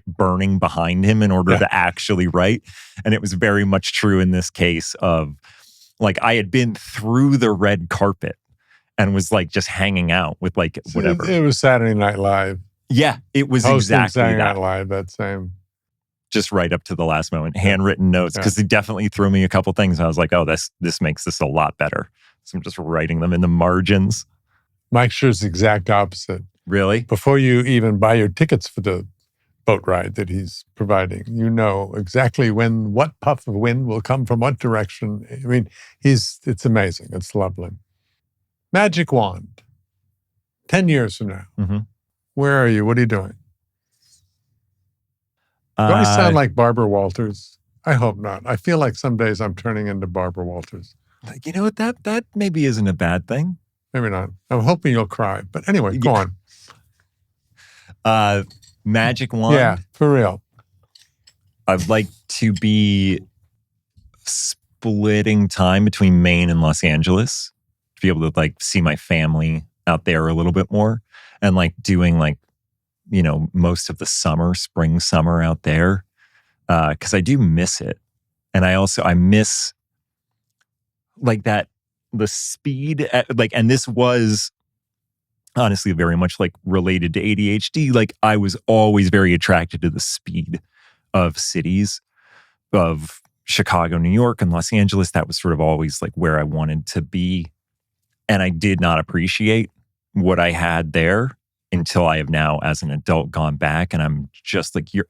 B: burning behind him in order to actually write. And it was very much true in this case of like I had been through the red carpet and was like just hanging out with like whatever.
A: It was Saturday Night Live.
B: Yeah, it was exactly
A: Saturday
B: that.
A: Night Live, that same.
B: Just right up to the last moment, handwritten notes, because he definitely threw me a couple things. And I was like, oh, this makes this a lot better. So I'm just writing them in the margins.
A: Mike Schur's the exact opposite.
B: Really?
A: Before you even buy your tickets for the boat ride that he's providing, you know exactly what puff of wind will come from what direction. I mean, it's amazing. It's lovely. Magic wand. 10 years from now.
B: Mm-hmm.
A: Where are you? What are you doing? Do I sound like Barbara Walters? I hope not. I feel like some days I'm turning into Barbara Walters.
B: You know what? That maybe isn't a bad thing.
A: Maybe not. I'm hoping you'll cry. But anyway, go
B: on. Magic wand?
A: Yeah, for real.
B: I'd like to be splitting time between Maine and Los Angeles to be able to like see my family out there a little bit more and like doing like, you know, most of the spring, summer out there. Cause I do miss it. And I miss like the speed and this was honestly very much like related to ADHD. Like I was always very attracted to the speed of cities of Chicago, New York, and Los Angeles. That was sort of always like where I wanted to be. And I did not appreciate what I had there until I have now, as an adult, gone back, and I'm just like your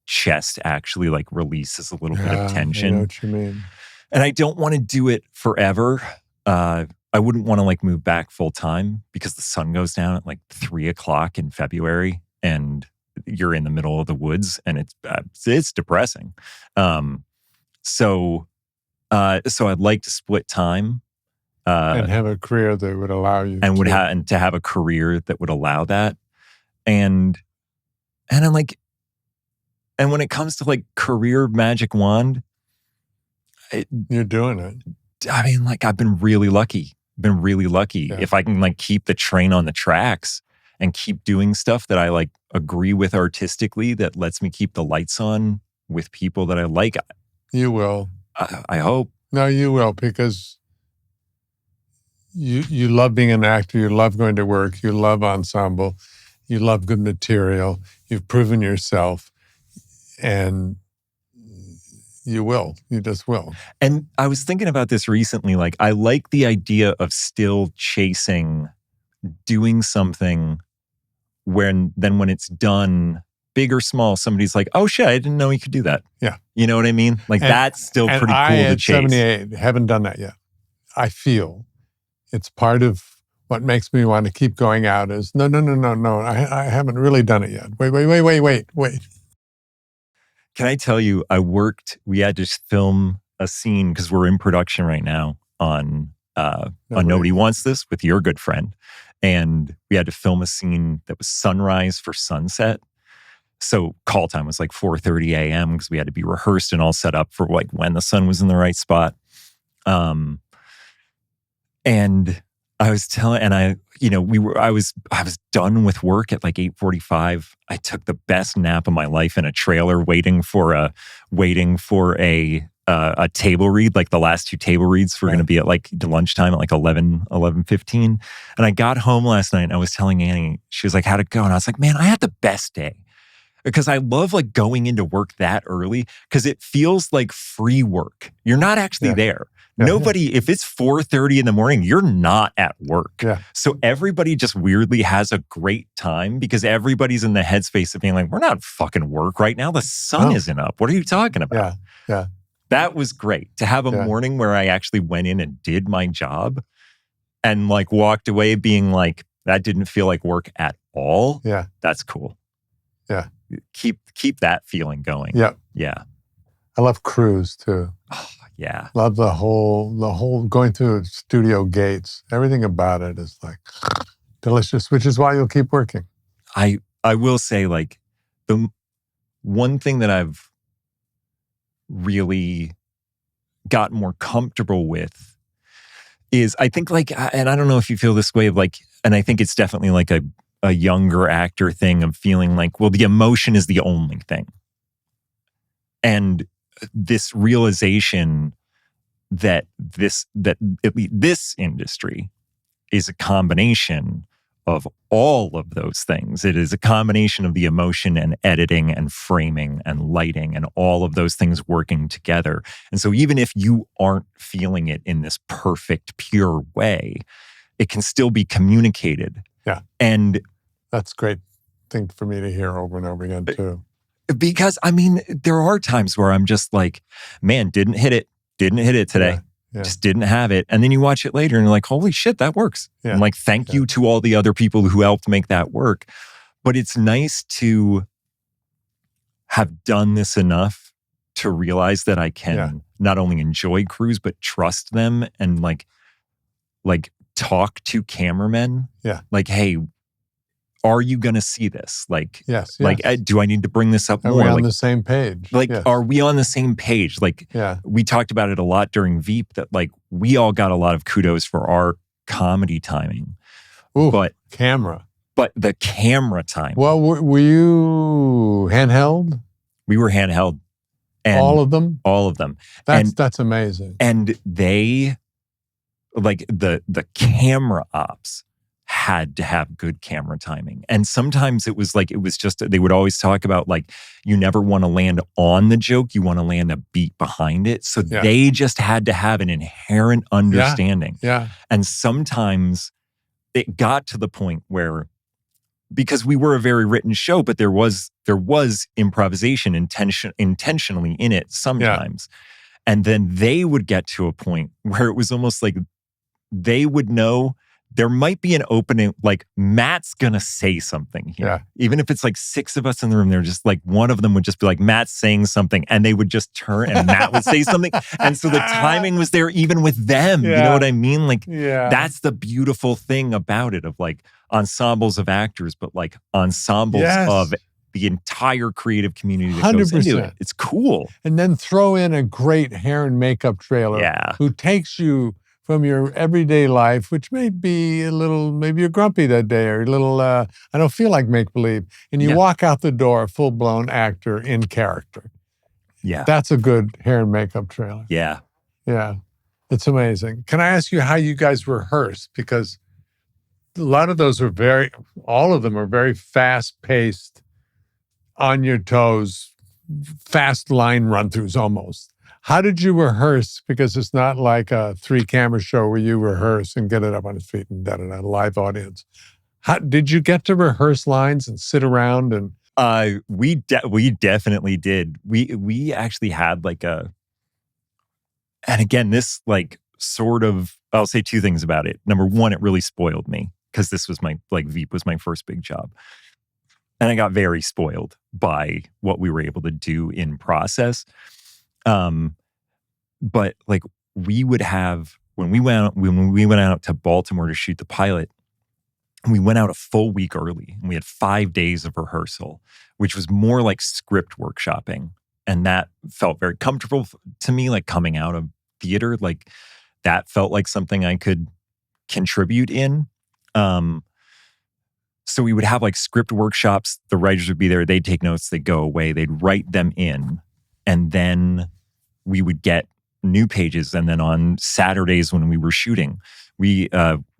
B: chest actually like releases a little bit of tension.
A: I know what you mean.
B: And I don't want to do it forever. I wouldn't want to like move back full time because the sun goes down at like 3:00 in February, and you're in the middle of the woods, and it's depressing. So I'd like to split time.
A: And have a career that would allow you
B: and to have a career that would allow that. And I'm like, and when it comes to like career magic wand,
A: you're doing it.
B: I mean, like I've been really lucky.
A: Yeah.
B: If I can like keep the train on the tracks and keep doing stuff that I like agree with artistically, that lets me keep the lights on with people that I like.
A: You will.
B: I hope.
A: No, you will, because you love being an actor. You love going to work. You love ensemble. you love good material, you've proven yourself, and you just will.
B: And I was thinking about this recently. Like, I like the idea of still chasing, doing something when it's done, big or small, somebody's like, oh shit, I didn't know you could do that.
A: Yeah.
B: You know what I mean? Like, that's still pretty cool to chase.
A: 78, haven't done that yet. I feel it's part of what makes me want to keep going out is, no. I haven't really done it yet. Wait.
B: Can I tell you, we had to film a scene because we're in production right now on Nobody Wants This with your good friend. And we had to film a scene that was sunrise for sunset. So call time was like 4:30 a.m. because we had to be rehearsed and all set up for like when the sun was in the right spot. And I was I was done with work at like 8:45. I took the best nap of my life in a trailer, waiting for a table read. Like the last two table reads were going to be at like lunchtime at like 11:15. And I got home last night and I was telling Annie, she was like, how'd it go? And I was like, man, I had the best day. Because I love like going into work that early because it feels like free work. You're not actually there. Nobody, if it's 4:30 in the morning, you're not at work.
A: Yeah.
B: So everybody just weirdly has a great time because everybody's in the headspace of being like, we're not fucking work right now. The sun isn't up. What are you talking about?
A: Yeah.
B: That was great to have a morning where I actually went in and did my job and like walked away being like, that didn't feel like work at all.
A: Yeah.
B: That's cool.
A: Yeah.
B: Keep that feeling going.
A: Yep.
B: Yeah.
A: I love crews too.
B: Oh, yeah.
A: Love the whole going through studio gates. Everything about it is like delicious, which is why you'll keep working.
B: I will say, like, the one thing that I've really got more comfortable with is, I think, like, and I don't know if you feel this way, of like, and I think it's definitely like a younger actor thing of feeling like, well, the emotion is the only thing. And this realization that at least this industry is a combination of all of those things. It is a combination of the emotion and editing and framing and lighting and all of those things working together. And so even if you aren't feeling it in this perfect, pure way, it can still be communicated.
A: Yeah.
B: And
A: that's a great thing for me to hear over and over again too.
B: Because, I mean, there are times where I'm just like, man, didn't hit it today. Just didn't have it. And then you watch it later and you're like, holy shit, that works. And like, thank you to all the other people who helped make that work. But it's nice to have done this enough to realize that I can not only enjoy crews, but trust them and like talk to cameramen.
A: Yeah.
B: Like, hey, are you going to see this? Like,
A: yes.
B: Like, do I need to bring this up more?
A: Are we on
B: like,
A: the same page?
B: Like, are we on the same page? Like, we talked about it a lot during Veep that like we all got a lot of kudos for our comedy timing.
A: Ooh,
B: but the camera time.
A: Well, were you handheld?
B: We were handheld. And
A: all of them?
B: All of them.
A: That's amazing.
B: And they, like the camera ops had to have good camera timing. And sometimes it was just, they would always talk about like, you never want to land on the joke, you want to land a beat behind it. So they just had to have an inherent understanding.
A: Yeah.
B: And sometimes it got to the point where, because we were a very written show, but there was improvisation intentionally in it sometimes. And then they would get to a point where it was almost like they would know there might be an opening, like Matt's gonna say something here.
A: Yeah.
B: Even if it's like six of us in the room, they're just like, one of them would just be like, Matt's saying something, and they would just turn and Matt would say something. And so the timing was there even with them. You know what I mean? Like, that's the beautiful thing about it, of like ensembles of actors, but like ensembles of the entire creative community that 100%. Goes into it. It's cool.
A: And then throw in a great hair and makeup trailer who takes you from your everyday life, which may be a little, maybe you're grumpy that day, or a little, I don't feel like make-believe. And you walk out the door, a full-blown actor in character.
B: Yeah.
A: That's a good hair and makeup trailer.
B: Yeah.
A: Yeah. It's amazing. Can I ask you how you guys rehearse? Because lot of those are all of them are very fast-paced, on your toes, fast line run-throughs almost. How did you rehearse? Because it's not like a 3-camera show where you rehearse and get it up on its feet and a live audience. How did you get to rehearse lines and sit around and?
B: We definitely did. We actually had like and again, this like sort of, I'll say two things about it. Number one, it really spoiled me because this was Veep was my first big job. And I got very spoiled by what we were able to do in process. But like we would have, when we went out to Baltimore to shoot the pilot, we went out a full week early and we had 5 days of rehearsal, which was more like script workshopping. And that felt very comfortable to me, like coming out of theater, like that felt like something I could contribute in. So we would have like script workshops. The writers would be there. They'd take notes. They'd go away. They'd write them in. And then we would get new pages. And then on Saturdays when we were shooting, we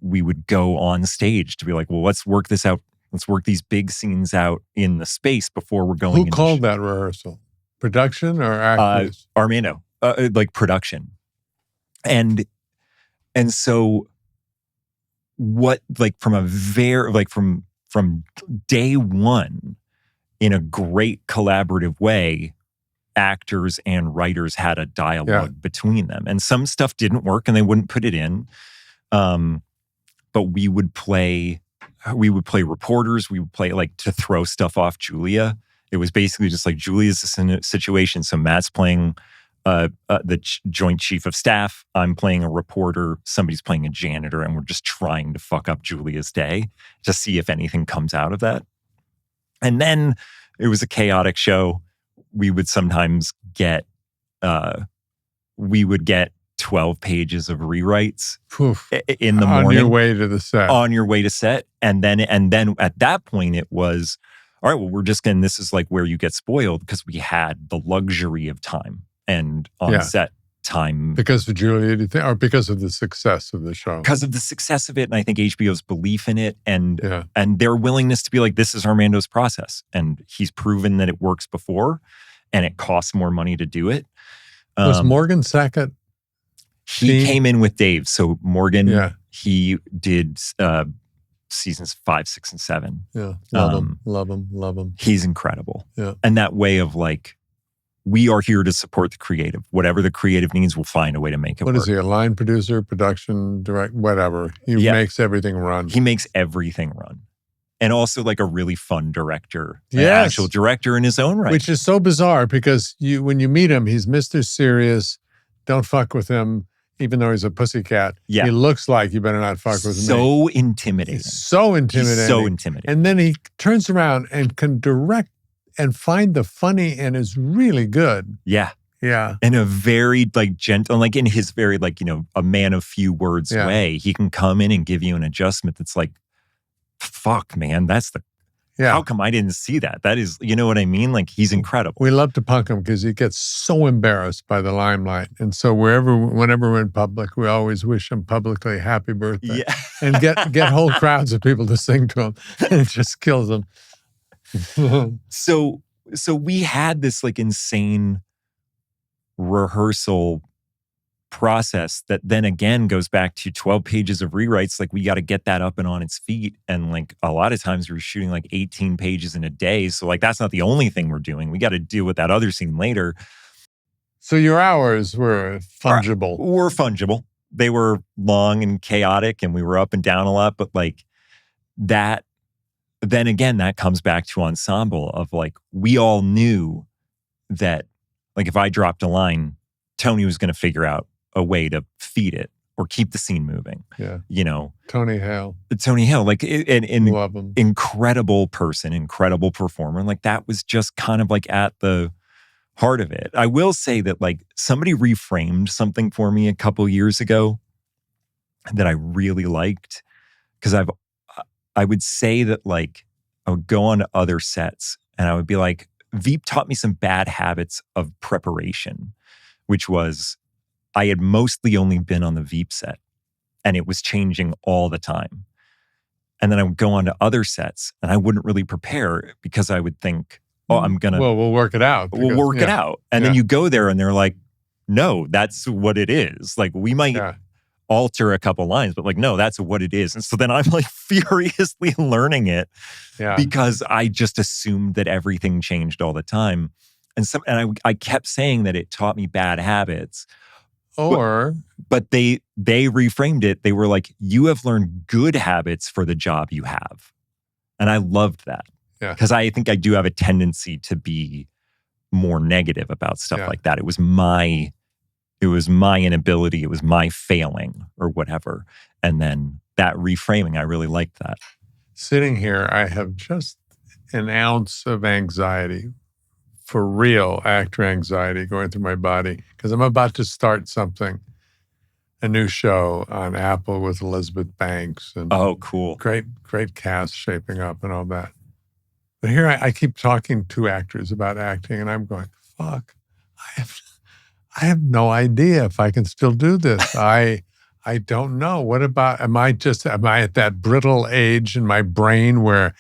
B: would go on stage to be like, well, let's work this out. Let's work these big scenes out in the space before we're going.
A: Who called that rehearsal? Production or actors?
B: Armando, like production. And so what, like from from day one, in a great collaborative way, actors and writers had a dialogue between them. And some stuff didn't work and they wouldn't put it in. But we would play reporters. We would play like to throw stuff off Julia. It was basically just like Julia's in a situation. So Matt's playing the Joint Chief of Staff. I'm playing a reporter. Somebody's playing a janitor. And we're just trying to fuck up Julia's day to see if anything comes out of that. And then it was a chaotic show. We would sometimes get 12 pages of rewrites in the morning. On
A: your way to the set.
B: On your way to set. And then at that point it was, all right, well, we're just getting, this is like where you get spoiled because we had the luxury of time and on set time.
A: Because of Julia, do you think, or because of the success of the show?
B: Because of the success of it, and I think HBO's belief in it and their willingness to be like, this is Armando's process. And he's proven that it works before and it costs more money to do it.
A: Was Morgan Sackett?
B: He came in with Dave. So Morgan, he did seasons 5, 6, and 7.
A: Yeah, love him.
B: He's incredible.
A: Yeah.
B: And that way of like, we are here to support the creative. Whatever the creative needs, we'll find a way to make it work.
A: What is he, a line producer, production, direct, whatever? He makes everything run.
B: He makes everything run. And also like a really fun director. An actual director in his own right.
A: Which is so bizarre because when you meet him, he's Mr. Serious. Don't fuck with him, even though he's a pussycat. Yeah. He looks like you better not fuck with me.
B: So intimidating.
A: He's so intimidating. And then he turns around and can direct and find the funny and is really good.
B: Yeah.
A: Yeah.
B: In a very like gentle, like in his very like, a man of few words way, he can come in and give you an adjustment that's like, fuck, man, how come I didn't see that? That is, you know what I mean? Like, he's incredible.
A: We love to punk him because he gets so embarrassed by the limelight. And so whenever we're in public, we always wish him publicly happy birthday. Yeah. And get whole crowds of people to sing to him. And it just kills them.
B: So we had this like insane rehearsal process that then again goes back to 12 pages of rewrites. Like, we got to get that up and on its feet. And like a lot of times we're shooting like 18 pages in a day. So like, that's not the only thing we're doing. We got to deal with that other scene later.
A: So your hours were fungible.
B: Were fungible. They were long and chaotic and we were up and down a lot. But like that, then again, that comes back to ensemble of like, we all knew that like if I dropped a line, Tony was going to figure out a way to feed it or keep the scene moving.
A: Yeah.
B: Tony
A: Hale,
B: like
A: love him.
B: Incredible person, incredible performer. And like that was just kind of like at the heart of it. I will say that like somebody reframed something for me a couple years ago that I really liked because I would say that like I would go on to other sets and I would be like, Veep taught me some bad habits of preparation, which was I had mostly only been on the Veep set and it was changing all the time. And then I would go on to other sets and I wouldn't really prepare because I would think, oh,
A: we'll work it out.
B: We'll work it out. And then you go there and they're like, no, that's what it is. Like we might alter a couple lines, but like, no, that's what it is. And so then I'm like furiously learning it because I just assumed that everything changed all the time. And I kept saying that it taught me bad habits. But they reframed it. They were like, you have learned good habits for the job you have. And I loved that. Because I think I do have a tendency to be more negative about stuff like that. It was my inability. It was my failing or whatever. And then that reframing, I really liked that.
A: Sitting here, I have just an ounce of anxiety, for real actor anxiety going through my body, because I'm about to start something, a new show on Apple with Elizabeth Banks. And
B: oh, cool.
A: Great cast shaping up and all that. But here I keep talking to actors about acting and I'm going, fuck, I have no idea if I can still do this. I don't know. What about, am I at that brittle age in my brain where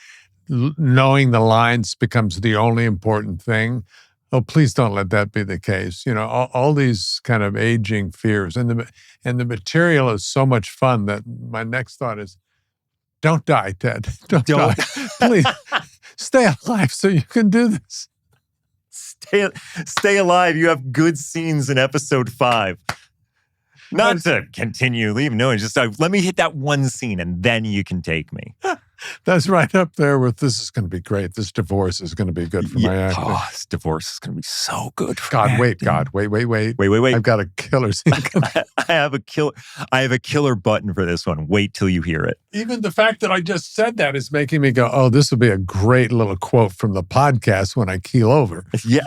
A: knowing the lines becomes the only important thing? Oh, please don't let that be the case. You know, all these kind of aging fears. And the material is so much fun that my next thought is, don't die, Ted. Don't die. Please, stay alive so you can do this.
B: Stay alive. You have good scenes in episode 5. Not to continue leaving. No, just let me hit that one scene and then you can take me.
A: That's right up there with, this is going to be great. This divorce is going to be good for my acting.
B: Oh, this divorce is going to be so good for
A: God, wait.
B: Wait.
A: I've got a killer scene.
B: I have a killer button for this one. Wait till you hear it.
A: Even the fact that I just said that is making me go, oh, this will be a great little quote from the podcast when I keel over.
B: Yeah.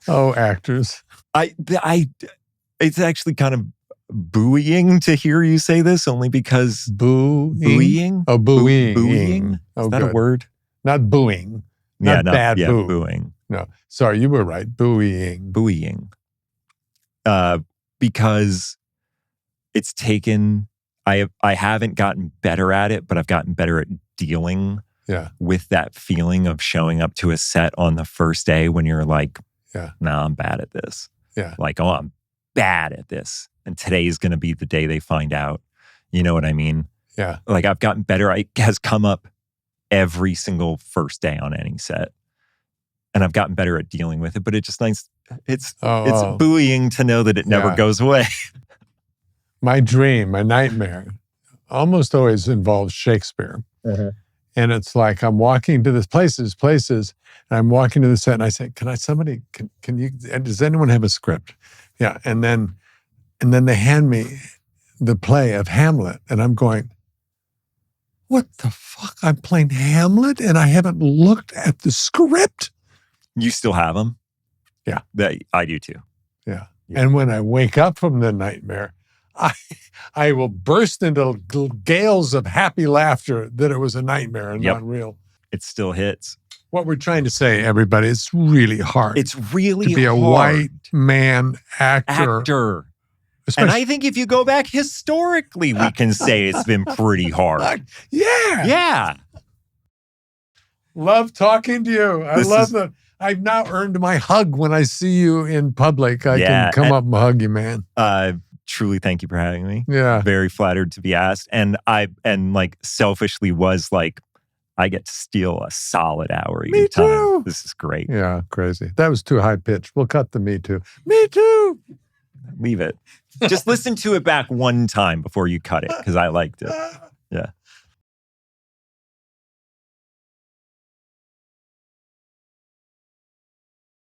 A: Oh, actors.
B: It's actually kind of buoying to hear you say this, only because buoying.
A: Oh, buoying.
B: Buoying. Is that a word?
A: Not booing. Not bad boo.
B: Booing.
A: No, sorry, you were right. Buoying.
B: Because it's taken. I haven't gotten better at it, but I've gotten better at dealing with that feeling of showing up to a set on the first day when you're like, no, I'm bad at this.
A: Yeah.
B: Like, oh, I'm bad at this. And today's going to be the day they find out. You know what I mean?
A: Yeah.
B: Like I've gotten better. It has come up every single first day on any set. And I've gotten better at dealing with it. But it's just nice. It's buoying to know that it never goes away.
A: My dream, my nightmare, almost always involves Shakespeare.
B: Uh-huh.
A: And it's like I'm walking to this places, and I'm walking to the set and I say, can you, does anyone have a script? Yeah. And then they hand me the play of Hamlet and I'm going, what the fuck? I'm playing Hamlet and I haven't looked at the script?
B: You still have them?
A: Yeah.
B: I do too.
A: Yeah. And when I wake up from the nightmare, I will burst into gales of happy laughter that it was a nightmare and not real.
B: It still hits.
A: What we're trying to say, everybody, it's really hard.
B: It's really
A: to be
B: hard.
A: A white man actor.
B: And I think if you go back historically, we can say it's been pretty hard.
A: Yeah. Love talking to you. I love that. I've now earned my hug when I see you in public. I can come up and hug you, man.
B: Truly, thank you for having me.
A: Yeah.
B: Very flattered to be asked. And selfishly was like, I get to steal a solid hour of your time.
A: Too.
B: This is great.
A: Yeah, crazy. That was too high pitched. We'll cut the me too. Me too.
B: Leave it. Just listen to it back one time before you cut it, because I liked it. Yeah.